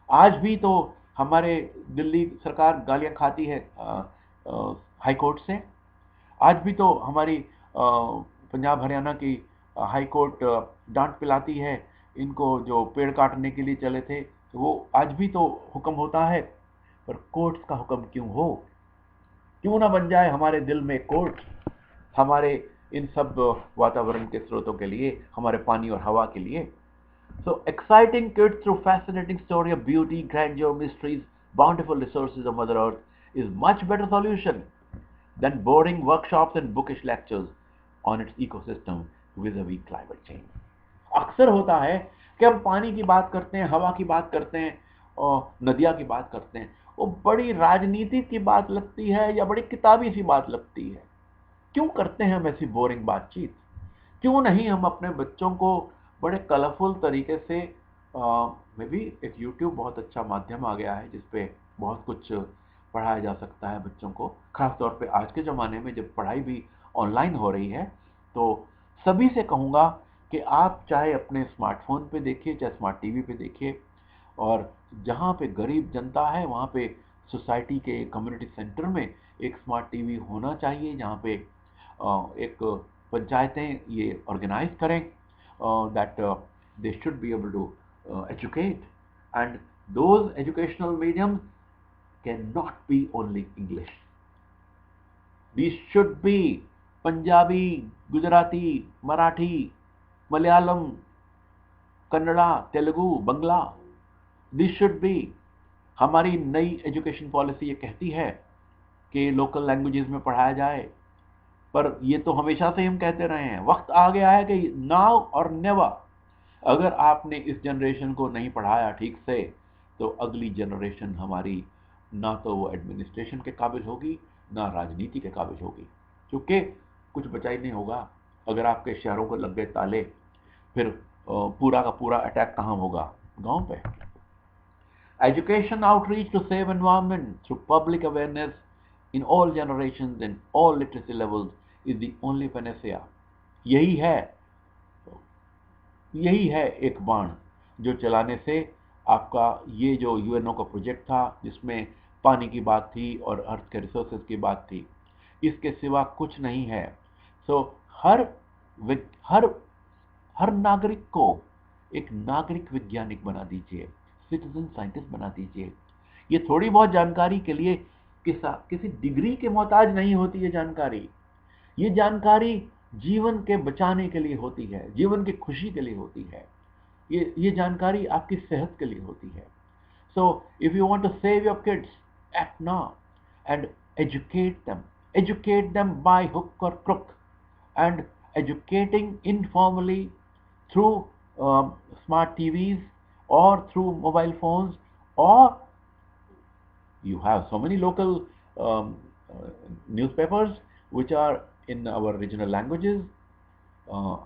आज भी तो हमारे दिल्ली सरकार गालियां खाती है हाई कोर्ट से। आज भी तो हमारी पंजाब हरियाणा की हाई कोर्ट डांट पिलाती है इनको, जो पेड़ काटने के लिए चले थे। वो आज भी तो हुक्म होता है, पर कोर्ट्स का हुक्म क्यों हो? क्यों ना बन जाए हमारे दिल में कोर्ट, हमारे इन सब वातावरण के स्रोतों के लिए, हमारे पानी और हवा के लिए। So exciting kids through fascinating story of beauty, grandeur, mysteries, bountiful resources of Mother Earth is much better solution than boring workshops and bookish lectures on its ecosystem vis-a-vis climate change. अक्सर होता है कि हम पानी की बात करते हैं, हवा की बात करते हैं और नदियाँ की बात करते हैं, वो बड़ी राजनीति की बात लगती है या बड़ी किताबी सी बात लगती है। क्यों करते हैं हम ऐसी बोरिंग बातचीत? क्यों नहीं हम अपने बच्चों को बड़े कलरफुल तरीके से, मे बी एक यूट्यूब बहुत अच्छा माध्यम आ गया है जिसपे बहुत कुछ पढ़ाया जा सकता है बच्चों को। खास तौर पे आज के ज़माने में जब पढ़ाई भी ऑनलाइन हो रही है, तो सभी से कहूँगा कि आप चाहे अपने स्मार्टफोन पे देखिए, चाहे स्मार्ट टीवी पे देखिए, और जहाँ पे गरीब जनता है वहाँ पे सोसाइटी के कम्युनिटी सेंटर में एक स्मार्ट टीवी होना चाहिए, जहाँ पे एक पंचायतें ये ऑर्गेनाइज करें that they should be able to educate, and those educational mediums cannot be only English. These should be Punjabi, Gujarati, Marathi, Malayalam, Kannada, Telugu, Bangla. This should be. हमारी नई एजुकेशन पॉलिसी ये कहती है कि local languages में पढ़ाया जाए, पर ये तो हमेशा से हम कहते रहे हैं। वक्त आ गया है कि नाउ और नेवर। अगर आपने इस जनरेशन को नहीं पढ़ाया ठीक से, तो अगली जनरेशन हमारी ना तो वो एडमिनिस्ट्रेशन के काबिल होगी, ना राजनीति के काबिल होगी, क्योंकि कुछ बचा ही नहीं होगा। अगर आपके शहरों को लग गए ताले, फिर पूरा का पूरा अटैक कहाँ होगा? गांव पे। Education outreach to save environment through public awareness in all generations and all literacy levels is the only panacea. यही है यही है एक बाण जो चलाने से आपका ये जो यूएनओ का प्रोजेक्ट था, जिसमें पानी की बात थी और अर्थ के रिसोर्सेज की बात थी, इसके सिवा कुछ नहीं है। सो हर हर हर नागरिक को एक नागरिक वैज्ञानिक बना दीजिए, सिटीजन साइंटिस्ट बना दीजिए। ये थोड़ी बहुत जानकारी के लिए किसी डिग्री के मोहताज नहीं होती है जानकारी। ये जानकारी जीवन के बचाने के लिए होती है, जीवन की खुशी के लिए होती है। ये जानकारी आपकी सेहत के लिए होती है। So if you want to save your kids, act now and educate them by hook or crook, and educating informally through smart TVs or through mobile phones, or you have so many local newspapers which are in our regional languages.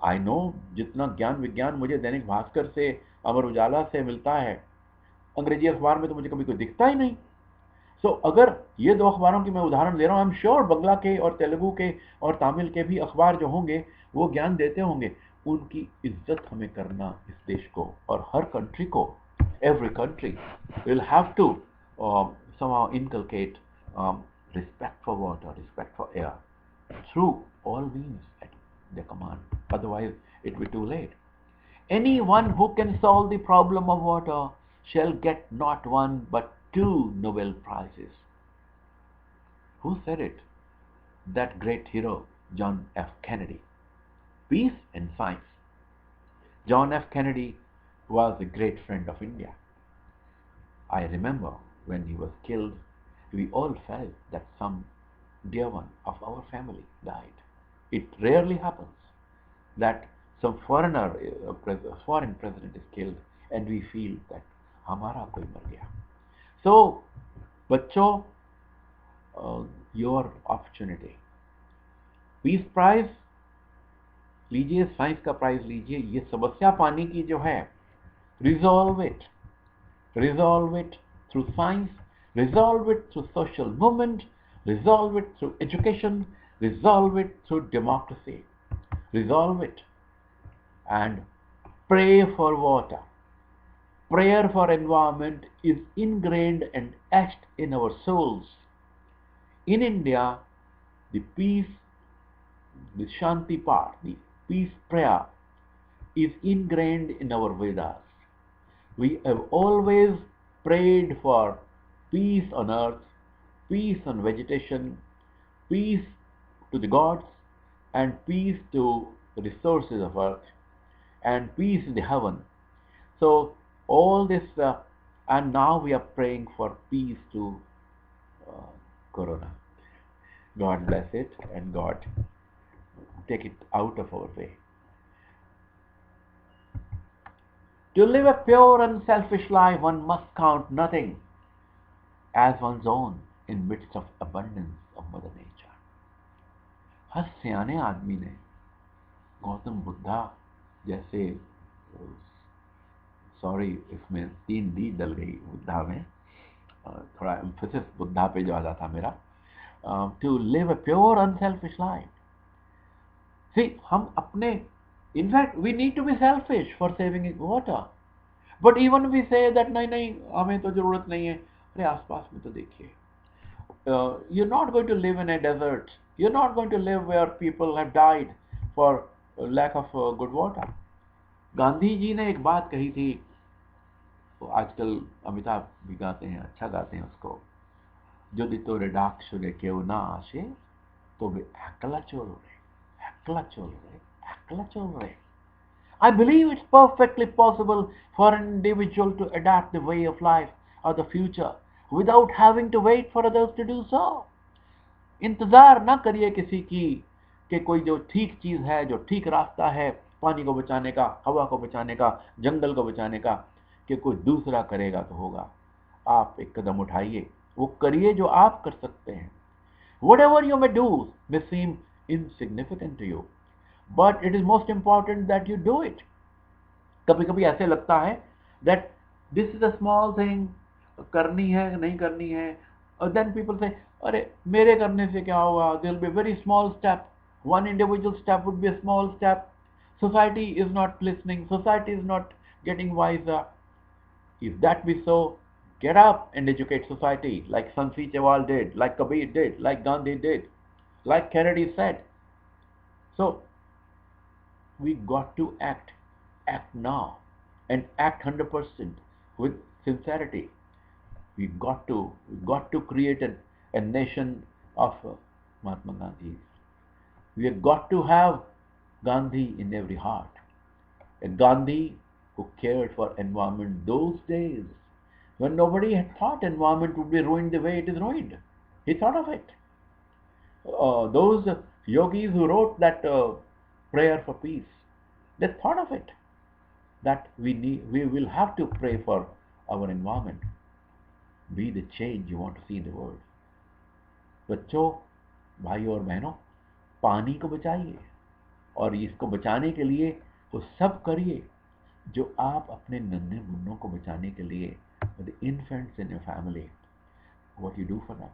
I know जितना ज्ञान विज्ञान मुझे दैनिक भास्कर से, अमर उजाला से मिलता है, अंग्रेजी अखबार में तो मुझे कभी कोई दिखता ही नहीं। सो अगर ये दो अखबारों की मैं उदाहरण दे रहा हूँ, आई एम श्योर बंगला के और तेलुगु के और तमिल के भी अखबार जो होंगे वो ज्ञान देते होंगे। उनकी इज्जत हमें करना इस देश को और हर कंट्री को, every country will have to somehow inculcate respect for water, respect for air through all means at their command. Otherwise, it will be too late. Anyone who can solve the problem of water shall get not one but 2 Nobel Prizes. Who said it? That great hero, John F. Kennedy. Peace and science. John F. Kennedy was a great friend of India. I remember when he was killed, we all felt that some dear one of our family died. It rarely happens that some foreign president is killed and we feel that हमारा कोई मर गया. So, बच्चों, your opportunity. Peace prize लीजिए, science का prize लीजिए। ये समस्या पानी की जो है, resolve it through science, resolve it through social movement, resolve it through education, resolve it through democracy. resolve it, and pray for water. Prayer for environment is ingrained and etched in our souls. In India, the peace, the Shanti part, the peace prayer is ingrained in our Vedas. We have always prayed for peace on earth, peace on vegetation, peace to the gods, and peace to the resources of earth, and peace in the heaven. So, all this, and now we are praying for peace to uh, Corona. God bless it, and God take it out of our way. To live a pure and selfish life, one must count nothing as one's own in midst of abundance of Mother Nature. हर सियाने आदमी ने गौतम बुद्धा जैसे, sorry इसमें तीन D डल गई बुद्धा में, थोड़ा emphasis Buddha पे ज़्यादा था मेरा, to live a pure unselfish life. See हम अपने, in fact we need to be selfish for saving water, but even we say that नहीं नहीं हमें तो ज़रूरत नहीं है. अरे आसपास में तो देखिए, you're not going to live in a desert. You're not going to live where people have died for lack of good water. Gandhi ji ने एक बात कही थी, तो आजकल अमिताभ भी गाते हैं, अच्छा गाते हैं उसको, যদি তোরে ডাক শুনে কেউ না আসে তবে একলা চল রে, একলা চল রে, একলা চল রে. I believe it's perfectly possible for an individual to adapt the way of life or the future without having to wait for others to do so. इंतजार ना करिए किसी की कि कोई जो ठीक चीज है, जो ठीक रास्ता है पानी को बचाने का, हवा को बचाने का, जंगल को बचाने का, कि कोई दूसरा करेगा तो होगा. आप एक कदम उठाइए, वो करिए जो आप कर सकते हैं. Whatever you may do may seem insignificant to you, but it is most important that you do it. कभी कभी ऐसे लगता है that this is a small thing, करनी है नहीं करनी है, और then people say अरे मेरे करने से क्या होगा, there will be a very small step, one individual step would be a small step, society is not listening, society is not getting wiser. If that be so, get up and educate society like Sansi Chewal did, like Kabir did, like Gandhi did, like Kennedy said. So we got to act now, and act 100% with sincerity. We got to create a nation of Mahatma Gandhi. We have got to have Gandhi in every heart. A Gandhi who cared for environment those days when nobody had thought environment would be ruined the way it is ruined. He thought of it. Those yogis who wrote that prayer for peace, they thought of it, that we will have to pray for our environment. Be the change you want to see in the world. बच्चों, भाइयों और बहनों, पानी को बचाइए, और इसको बचाने के लिए वो सब करिए जो आप अपने नन्हे मुन्नों को बचाने के लिए, the infants in your family, what you do for them.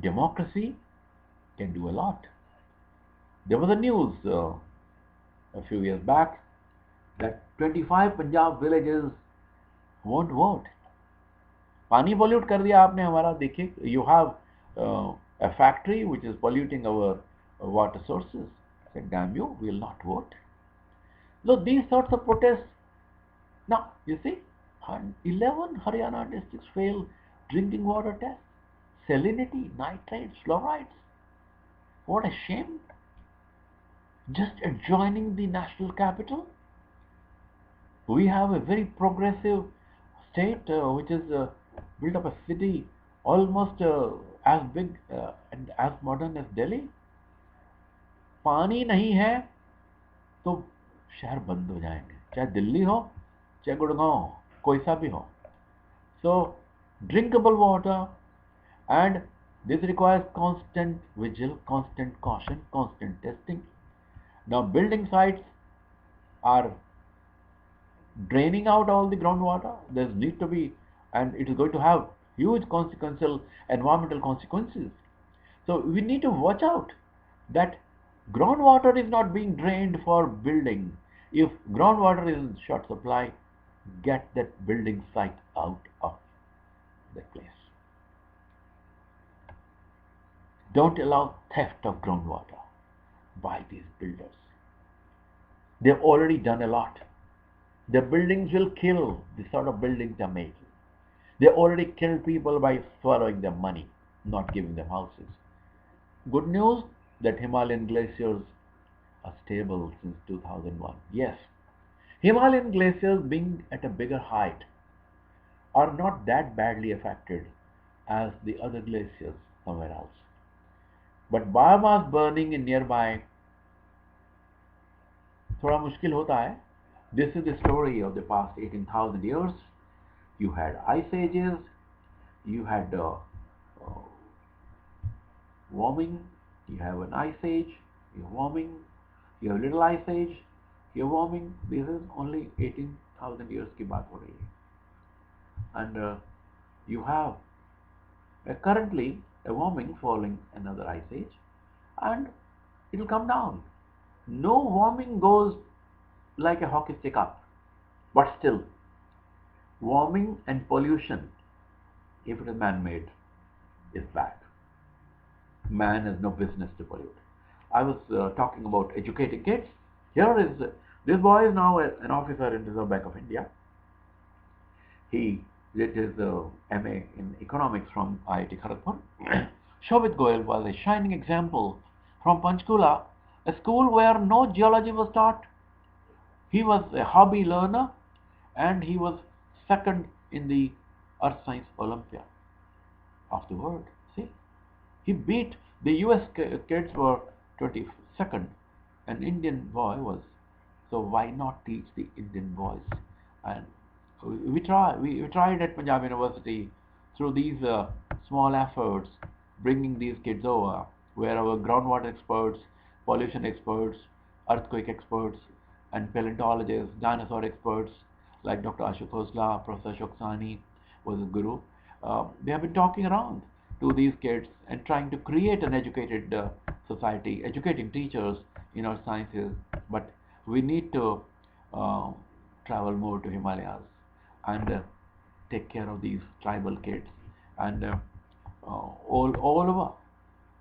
Democracy can do a lot. There was a news a few years back that 25 Punjab villages won't vote. पानी pollute कर दिया आपने हमारा. देखिए, you have a factory which is polluting our water sources. I said, damn you, we will not vote. So these sorts of protests. Now, you see, 11 Haryana districts failed drinking water tests. Salinity, nitrates, fluorides. What a shame. Just adjoining the national capital, we have a very progressive state which is built up a city almost as big and as modern as Delhi. पानी नहीं है तो शहर बंद हो जाएंगे, चाहे दिल्ली हो, चाहे गुड़गांव हो, कोई सा भी हो. So drinkable water, and this requires constant vigil, constant caution, constant testing. Now building sites are draining out all the groundwater. There's need to be, and it is going to have huge consequential environmental consequences. So we need to watch out that groundwater is not being drained for building. If groundwater is in short supply, get that building site out of that place. Don't allow theft of groundwater by these builders. They've already done a lot. The buildings will kill the sort of buildings they're making. They already killed people by swallowing their money, not giving them houses. Good news that Himalayan glaciers are stable since 2001. Yes, Himalayan glaciers being at a bigger height are not that badly affected as the other glaciers somewhere else. But biomass burning in nearby थोड़ा मुश्किल होता है. This is the story of the past 18,000 years. You had ice ages, you had uh, warming, you have an ice age, you're warming, you have little ice age, you're warming. This is only 18,000 years की बात हो रही है. And you have currently a warming following another ice age, and it will come down. No warming goes like a hockey stick up, but still, warming and pollution, if it is man-made, is bad. Man has no business to pollute. I was talking about educating kids. Here is this boy is now an officer in Reserve Bank of India. He did his MA in economics from IIT Kharagpur. Shobit Goyal was a shining example from Panchkula, a school where no geology was taught. He was a hobby learner and he was second in the Earth Science Olympia of the world. See, he beat the US kids were 22nd. An Indian boy was. So why not teach the Indian boys? And we tried at Punjab University through these small efforts, bringing these kids over, where our groundwater experts, pollution experts, earthquake experts, and paleontologists, dinosaur experts like Dr. Ashok Khosla, Professor Shoksani was a guru. They have been talking around to these kids and trying to create an educated society, educating teachers in our sciences. But we need to uh, travel more to Himalayas and take care of these tribal kids and all over.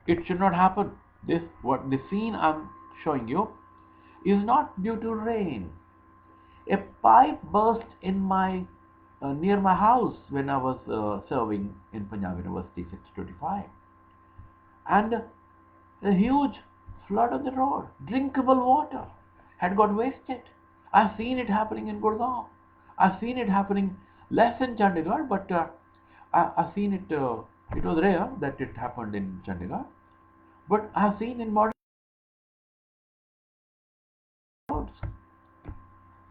It should not happen. This what the scene I'm showing you is not due to rain. A pipe burst in my near my house when I was serving in Punjab University 625, and a huge flood on the road. Drinkable water had got wasted. I've seen it happening in Gurgaon. I've seen it happening less in Chandigarh, but I've seen it. It was rare that it happened in Chandigarh, but I've seen in modern roads.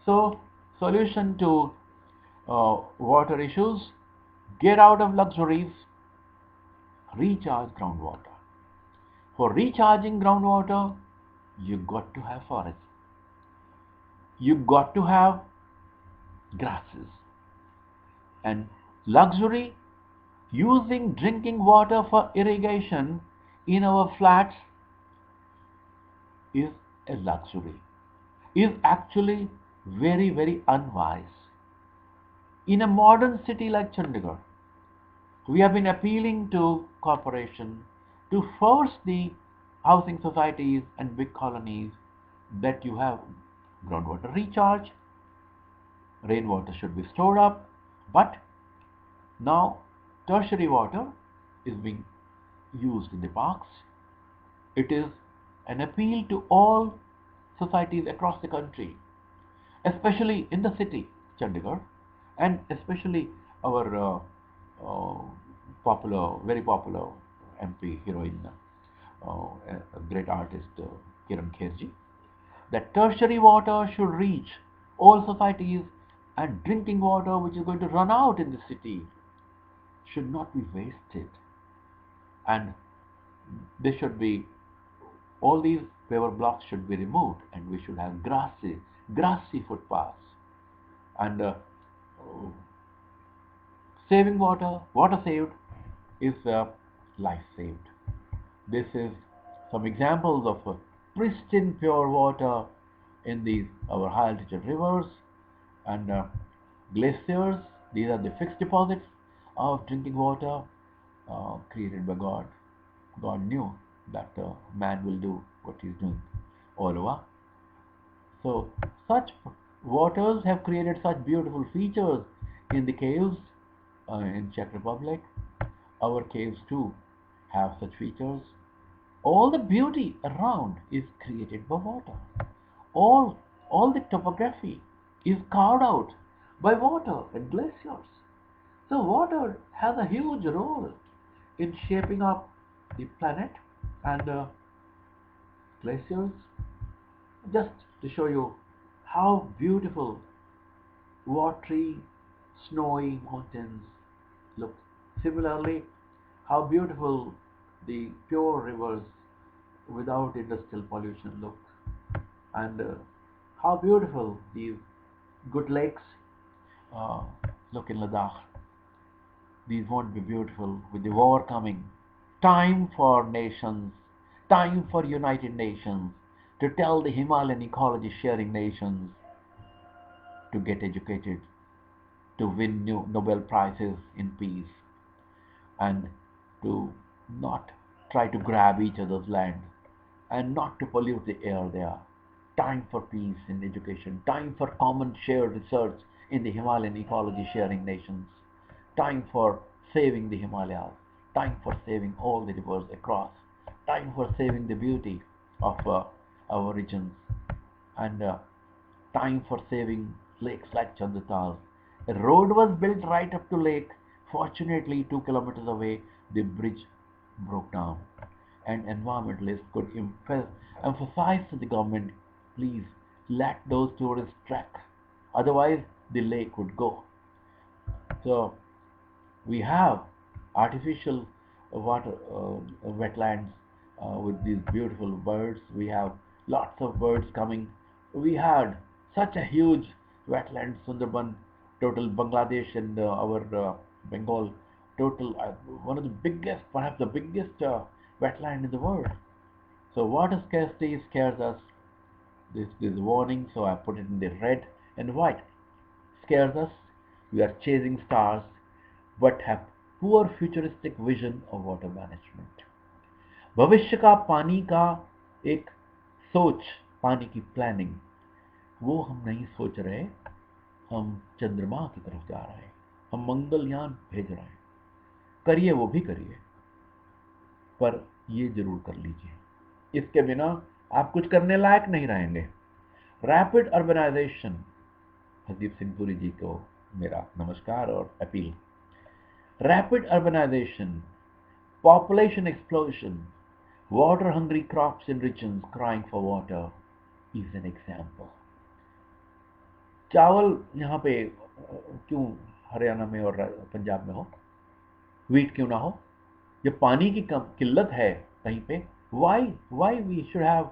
So, solution to water issues: get out of luxuries, recharge groundwater. For recharging groundwater, you got to have forests. You got to have grasses. And luxury, using drinking water for irrigation in our flats is a luxury, is actually very, very unwise. In a modern city like Chandigarh, we have been appealing to corporation to force the housing societies and big colonies that you have groundwater recharge, rainwater should be stored up, but now tertiary water is being used in the parks. It is an appeal to all societies across the country, especially in the city, Chandigarh, and especially our uh, very popular MP heroine, a great artist, Kiran Kherji, that tertiary water should reach all societies, and drinking water, which is going to run out in the city, should not be wasted. And they should be all these paver blocks should be removed, and we should have grassy footpaths. And saving water, water saved is life saved. This is Some examples of pristine pure water in these our high altitude rivers and glaciers. These are the fixed deposits of drinking water created by God. God knew that man will do what he's doing all over. So such waters have created such beautiful features in the caves in Czech Republic. Our caves too have such features. All the beauty around is created by water. All, all the topography is carved out by water and glaciers. So water has a huge role in shaping up the planet and glaciers. Just to show you how beautiful watery, snowy mountains look. Similarly, how beautiful the pure rivers without industrial pollution look, and how beautiful these good lakes uh, look in Ladakh. These won't be beautiful with the war coming. Time for nations, time for United Nations to tell the Himalayan ecology sharing nations to get educated, to win new Nobel Prizes in peace, and to not try to grab each other's land and not to pollute the air there. Time for peace in education, time for common shared research in the Himalayan ecology sharing nations, time for saving the Himalayas, time for saving all the rivers across, time for saving the beauty of our regions, and time for saving lakes like Chandatal. A road was built right up to lake. Fortunately, 2 kilometers away, the bridge broke down. And environmentalists could emphasize to the government, please let those tourists trek. Otherwise, the lake would go. So we have artificial water wetlands with these beautiful birds. We have lots of birds coming. We had such a huge wetland, Sundarban, total Bangladesh and our Bengal, total one of the biggest, perhaps the biggest wetland in the world. So water scarcity scares us. This warning, so I put it in the red and white. Scares us. We are chasing stars, but have poor futuristic vision of water management. भविष्य का पानी का एक सोच, पानी की planning, वो हम नहीं सोच रहे. हम चंद्रमा की तरफ जा रहे हैं, हम मंगलयान भेज रहे हैं. करिए, वो भी करिए, पर ये जरूर कर लीजिए. इसके बिना आप कुछ करने लायक नहीं रहेंगे. रैपिड अर्बनाइजेशन, हरदीप सिंह पुरी जी को मेरा नमस्कार और अपील. Rapid urbanisation, population explosion, water hungry crops in regions crying for water is an example. चावल यहाँ पे क्यों हरियाणा में और पंजाब में हो, वीट क्यों ना हो, जब पानी की कम किल्लत है कहीं पे, why we should have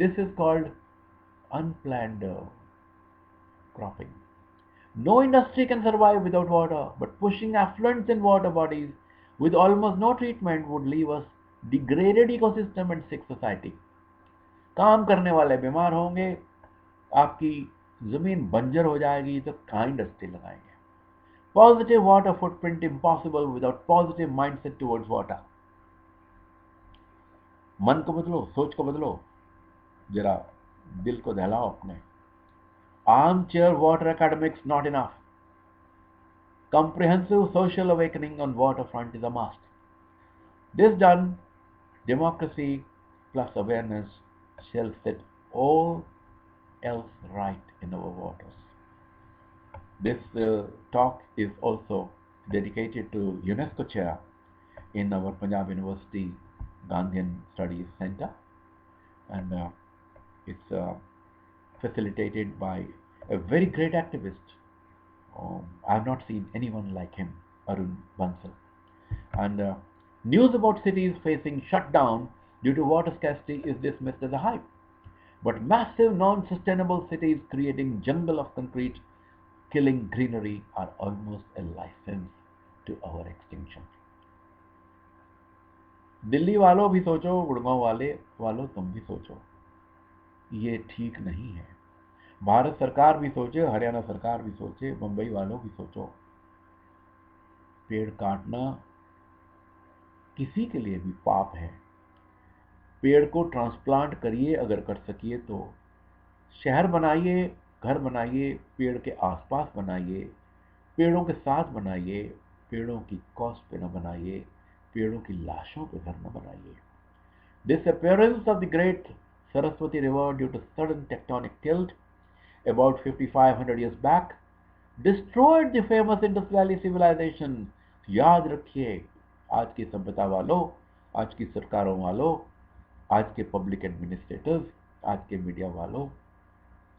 this is called unplanned cropping. No industry can survive without water, but pushing affluents in water bodies with almost no treatment would leave us degraded ecosystem and sick society. काम करने वाले बीमार होंगे, आपकी जमीन बंजर हो जाएगी, तो कहाँ इंडस्ट्री लगाएंगे. Positive water footprint impossible without positive mindset towards water. मन को बदलो, सोच को बदलो, जरा दिल को दहलाओ अपने. Armchair water academics not enough. Comprehensive social awakening on waterfront is a must. This done, democracy plus awareness shall set all else right in our waters. This talk is also dedicated to UNESCO Chair in our Punjab University Gandhian Studies Center, and it's facilitated by a very great activist. I have not seen anyone like him, Arun Bansal. And news about cities facing shutdown due to water scarcity is dismissed as a hype. But massive non-sustainable cities creating jungle of concrete, killing greenery are almost a license to our extinction. Delhi वालों भी सोचो, गुड़गांव वाले वालों तुम भी सोचो, ये ठीक नहीं है। भारत सरकार भी सोचे, हरियाणा सरकार भी सोचे, मुंबई वालों भी सोचो। पेड़ काटना किसी के लिए भी पाप है। पेड़ को ट्रांसप्लांट करिए, अगर कर सकिए तो शहर बनाइए, घर बनाइए, पेड़ के आसपास बनाइए, पेड़ों के साथ बनाइए, पेड़ों की कॉस्ट पे न बनाइए, पेड़ों की लाशों पे घर न बनाइए। Disappearance of the great Saraswati River due to sudden tectonic tilt about 5,500 years back destroyed the famous Indus Valley civilization. याद रखिए, आज की सभ्यता वालों, आज की सरकारों वालों, आज के पब्लिक एडमिनिस्ट्रेटर्स, आज के मीडिया वालों,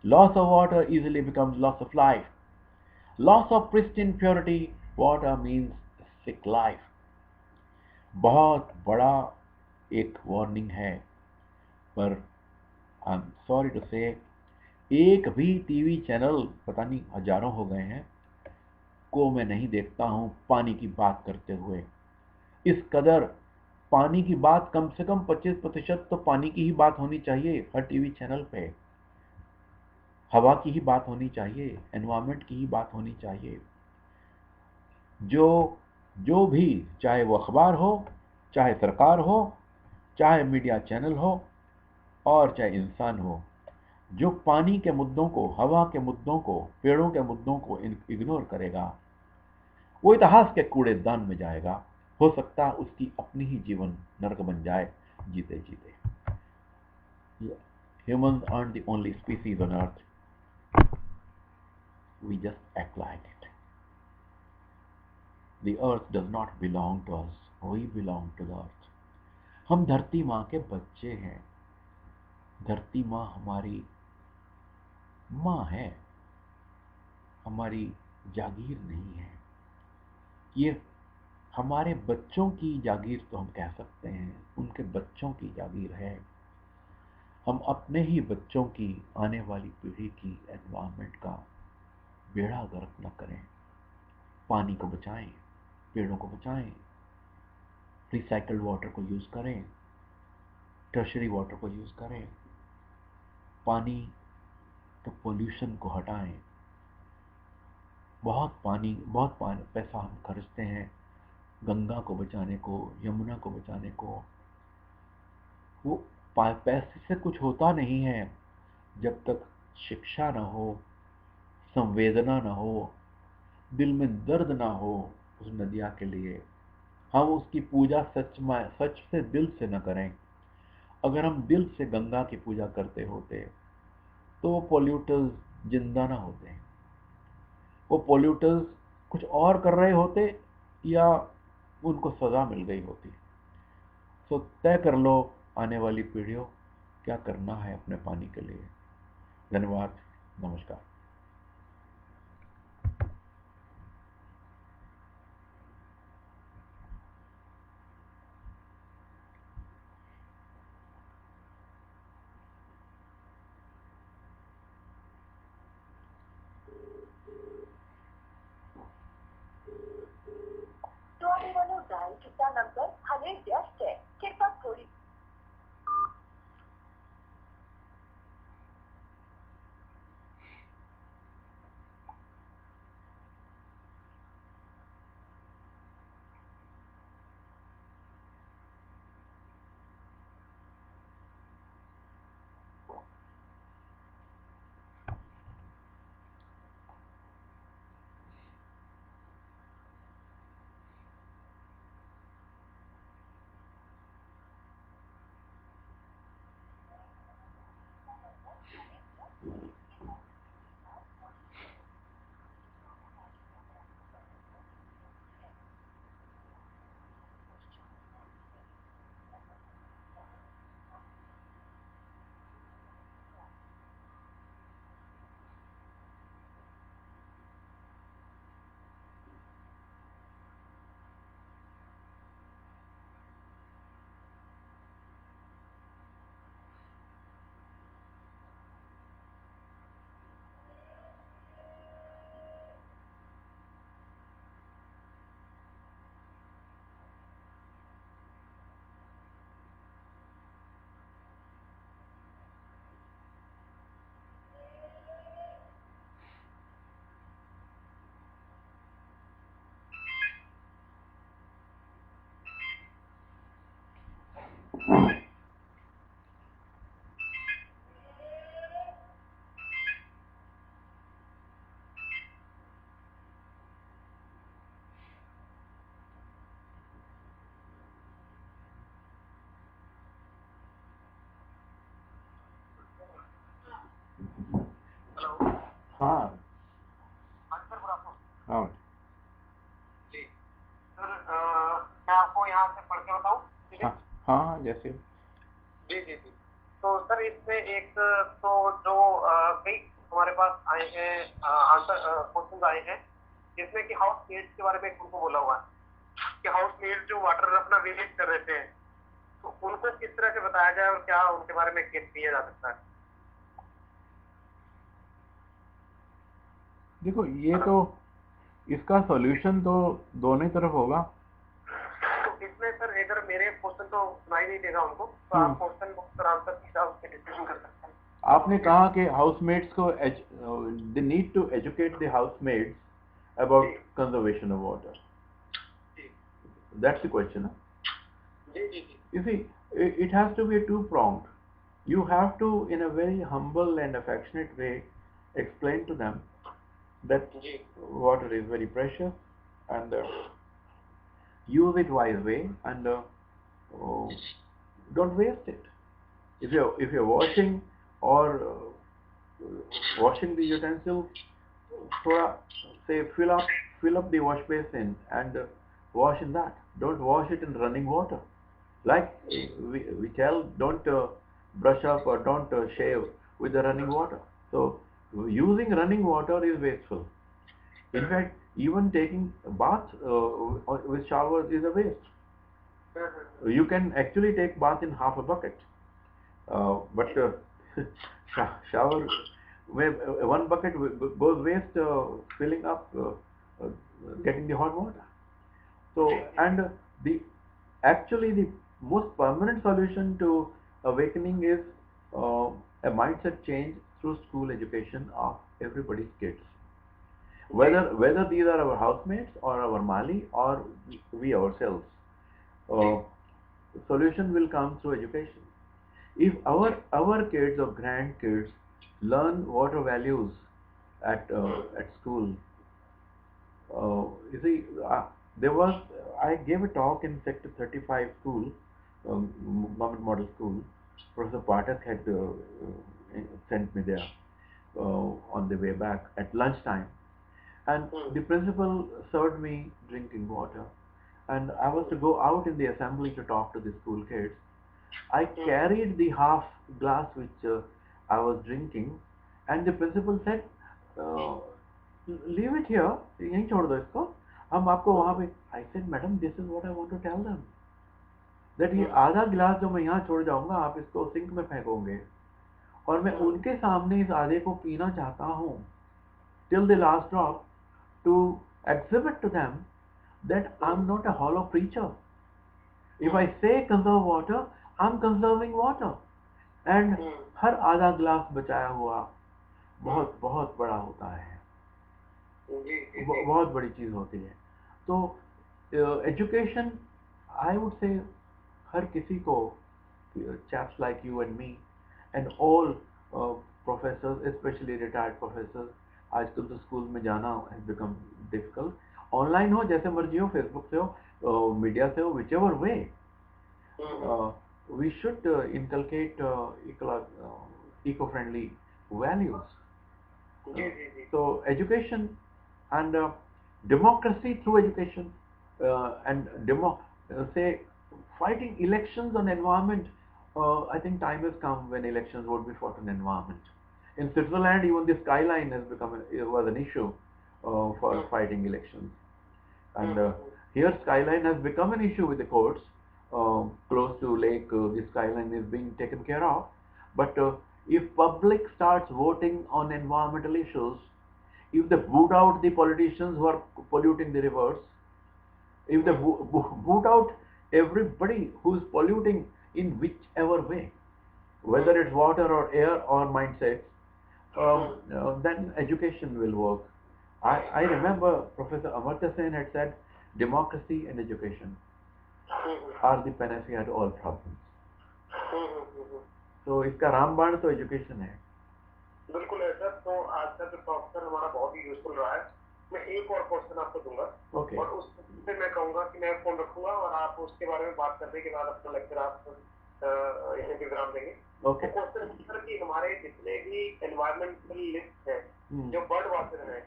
loss of water easily becomes loss of life. Loss of pristine purity water means sick life. बहुत बड़ा एक वार्निंग है, पर आई एम सॉरी टू से एक भी टीवी चैनल, पता नहीं हजारों हो गए हैं, को मैं नहीं देखता हूं पानी की बात करते हुए। इस कदर पानी की बात, कम से कम 25% तो पानी की ही बात होनी चाहिए हर टीवी चैनल पे। हवा की ही बात होनी चाहिए, एनवायरमेंट की ही बात होनी चाहिए। जो जो भी, चाहे वो अखबार हो, चाहे सरकार हो, चाहे मीडिया चैनल हो, और चाहे इंसान हो, जो पानी के मुद्दों को, हवा के मुद्दों को, पेड़ों के मुद्दों को इग्नोर करेगा, वो इतिहास के कूड़ेदान में जाएगा। हो सकता है उसकी अपनी ही जीवन नरक बन जाए जीते जीते। Humans aren't the only species on earth. We just act like it. The earth does not belong to us. We belong to the earth. हम धरती माँ के बच्चे हैं। धरती माँ हमारी माँ है, हमारी जागीर नहीं है। ये हमारे बच्चों की जागीर तो हम कह सकते हैं, उनके बच्चों की जागीर है। हम अपने ही बच्चों की, आने वाली पीढ़ी की एनवायरनमेंट का बेड़ा गर्क न करें। पानी को बचाएं, पेड़ों को बचाएं, रिसाइकल्ड वाटर को यूज करें, टर्शरी वाटर को यूज करें, पानी के पोल्यूशन को हटाएं। बहुत पानी पैसा हम खर्चते हैं गंगा को बचाने को, यमुना को बचाने को। वो पैसे से कुछ होता नहीं है जब तक शिक्षा ना हो, संवेदना ना हो, दिल में दर्द ना हो उस नदिया के लिए। हम उसकी पूजा सच से, दिल से न करें। अगर हम दिल से गंगा की पूजा करते होते तो वो पोल्यूटर्स जिंदा ना होते। वो पोल्यूटर्स कुछ और कर रहे होते, या उनको सजा मिल गई होती। तो तय कर लो आने वाली पीढ़ियों, क्या करना है अपने पानी के लिए। धन्यवाद, नमस्कार। तो आने वाला डायल कितना नंबर हमें व्यस्त है, कृपया थोड़ी। हेलो। हाँ हाँ सर, गुड आफ्टरनून। हाँ जी सर, मैं आपको यहाँ से पढ़ के बताऊँ? ठीक है। हाँ हाँ हाँ, जैसे जी जी जी। तो सर इसमें एक तो जो कई हमारे पास आए हैं आंसर क्वेश्चन आए हैं, जिसमें कि हाउस मेड्स के बारे में उनको बोला हुआ है कि हाउस मेड जो वाटर अपना वेस्ट कर रहे थे, तो उनको किस तरह से बताया जाए और क्या उनके बारे में किया जा सकता है। देखो, ये हेलो। तो इसका सॉल्यूशन तो दोनों ही तरफ होगा। तो इसमें सर अगर मेरे क्वेश्चन तो सुनाई नहीं देगा उनको, तो हम्म आप क्वेश्चन बॉक्स पर आंसर सीधा उससे डिस्कशन कर सकते हैं। आपने कहा कि हाउसमेट्स को they need to educate the housemates जी अबाउट कंजर्वेशन ऑफ वाटर। जी That's the question. जी जी जी You see, it has to be two-pronged. You have to, in a very humble and affectionate way, explain to them that जी water is very precious and use it wise way and oh, don't waste it. If you're washing or washing the utensil, थोड़ा say fill up the wash basin and wash in that. Don't wash it in running water. Like जी we tell, don't brush up or don't shave with the running water. So using running water is wasteful. In fact, even taking a bath with showers is a waste. You can actually take bath in half a bucket, but shower where one bucket goes waste filling up, uh, getting the hot water. जी So, जी and the actually the most permanent solution to awakening is a mindset change through school education of everybody's kids. जी Whether these are our housemates or our Mali or we ourselves, जी uh, solution will come through education. If our kids or grandkids learn water values at school, you see, there was I gave a talk in Sector 35 school, government model school. Professor Pathak had sent me there on the way back at lunchtime, and the principal served me drinking water, and I was to go out in the assembly to talk to the school kids. I carried the half glass which I was drinking, and the principal said, uh, "Leave it here. यहीं छोड़ दो इसको. हम आपको वहाँ पे." I said, "Madam, this is what I want to tell them. That ये आधा गिलास जो मैं यहाँ छोड़ जाऊँगा, आप इसको सिंक में फेंकोगे, और मैं उनके सामने इस आधे को पीना चाहता हूँ, till the last drop, to exhibit to them that I'm not a hollow preacher. If I say conserve water, I'm conserving water." And हर आधा ग्लास बचाया हुआ बहुत बहुत बड़ा होता है, जी जी बहुत बड़ी चीज होती है. तो एजुकेशन, आई वुड से, हर किसी को, chaps like you and me and all professors, especially retired professors, आजकल तो स्कूल में जाना has become difficult. ऑनलाइन हो, जैसे मर्जी हो, फेसबुक से हो, मीडिया से हो, whichever way, uh, we should inculcate eco-friendly values. जी जी जी So education and democracy through education, and say fighting elections on environment. I think time has come when elections would be fought on environment. In Switzerland, even the skyline has become was an issue for fighting elections. And here skyline has become an issue with the courts. Close to lake, the skyline is being taken care of. But if public starts voting on environmental issues, if they boot out the politicians who are polluting the rivers, if they boot out everybody who is polluting in whichever way, whether it's water or air or mindset, then education will work. I remember Professor Amartya Sen had said, democracy and education are the panacea to all problems. तो इसका रामबाण तो education है। बिल्कुल है sir. तो आज का जो टॉक सर हमारा बहुत ही यूजफुल रहा है। मैं एक और क्वेश्चन आपको दूंगा ओके और उस पे मैं कहूंगा कि मैं फोन रखूंगा और आप उसके बारे में बात करने के बाद अपना लेक्चर आप यहीं पे विराम देंगे। ओके तो क्वेश्चन सर कि हमारे जितने भी एनवायरमेंटलिस्ट हैं, जो बर्ड वॉचर हैं,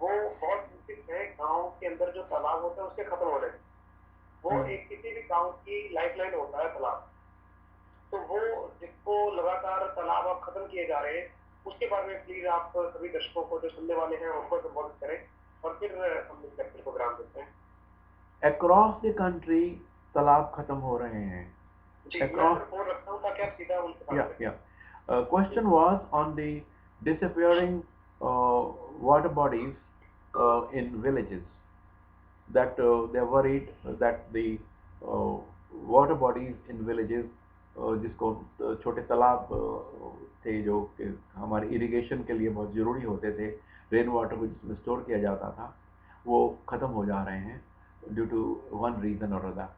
वो बहुत चिंतित है गाँव के अंदर जो तालाब होता है उसके खत्म होने से। वो एक किसी भी गाँव की लाइफलाइन होता है तालाब। तो वो जिसको लगातार तालाब अब खत्म किए जा रहे हैं, उसके बारे में प्लीज आप सभी दर्शकों को जो सुनने वाले हैं उनको संबोधित करें और फिर हम इस लेक्चर को विराम देते हैं। अक्रॉस द कंट्री तालाब खत्म हो रहे हैं। जी मैं Across, फोन रखता हूँ ताकि आप सीधा उनसे बात yeah, करें। yeah. Question was on the disappearing water bodies in villages. That they're worried that the uh, water bodies in villages जिसको छोटे तालाब थे जो कि हमारे इरिगेशन के लिए बहुत ज़रूरी होते थे, रेन वाटर को जिसमें स्टोर किया जाता था, वो ख़त्म हो जा रहे हैं ड्यू टू वन रीज़न और other.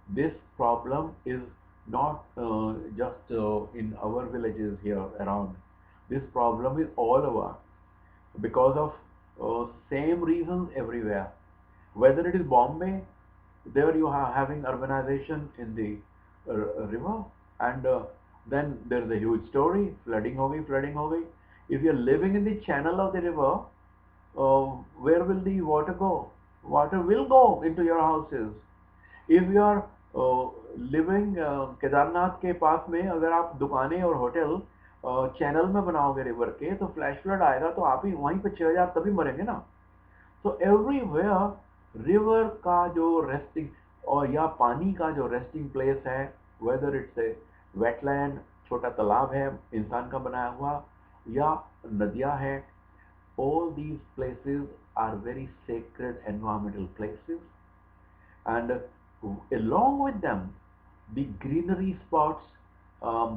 This problem is not just in our villages here around. This problem is all over because of same reasons everywhere. Whether it is Bombay, there you are having urbanization in the river, and then there is a huge story, flooding हो गई, flooding हो गई. If you are living in the channel of the river, where will the water go? Water will go into your houses. If you are living Kedarnath के पास में अगर आप दुकानें और होटल चैनल में बनाओगे रिवर के, तो फ्लैश फ्लड आएगा तो आप ही वहीं पे 6,000 तभी मरेंगे ना. तो एवरीवेयर रिवर का जो रेस्टिंग और या पानी का जो रेस्टिंग प्लेस है, वेदर इट्स ए वेटलैंड, छोटा तालाब है इंसान का बनाया हुआ, या नदियाँ है, all these places are very sacred environmental places, and along with them the greenery spots,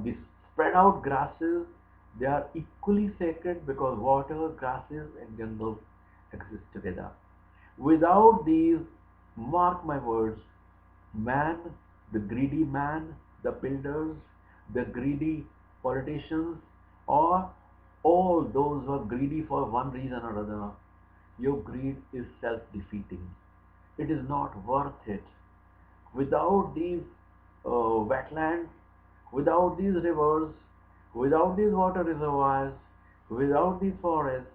the spread out grasses, they are equally sacred because water, grasses and jungles exist together. Without these, mark my words, man, the greedy man, the builders, the greedy politicians, or all those who are greedy for one reason or other, your greed is self-defeating. It is not worth it. Without these wetlands, without these rivers, without these water reservoirs, without these forests,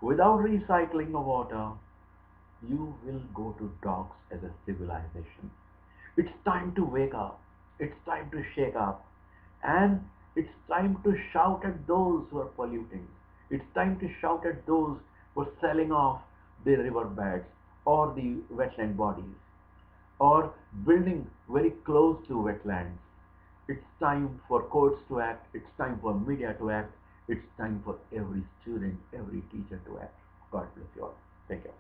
without recycling of water, you will go to dogs as a civilization. It's time to wake up. It's time to shake up. And it's time to shout at those who are polluting. It's time to shout at those who are selling off the riverbeds or the wetland bodies or building very close to wetlands. It's time for courts to act. It's time for media to act. It's time for every student, every teacher to act. God bless you all. Thank you.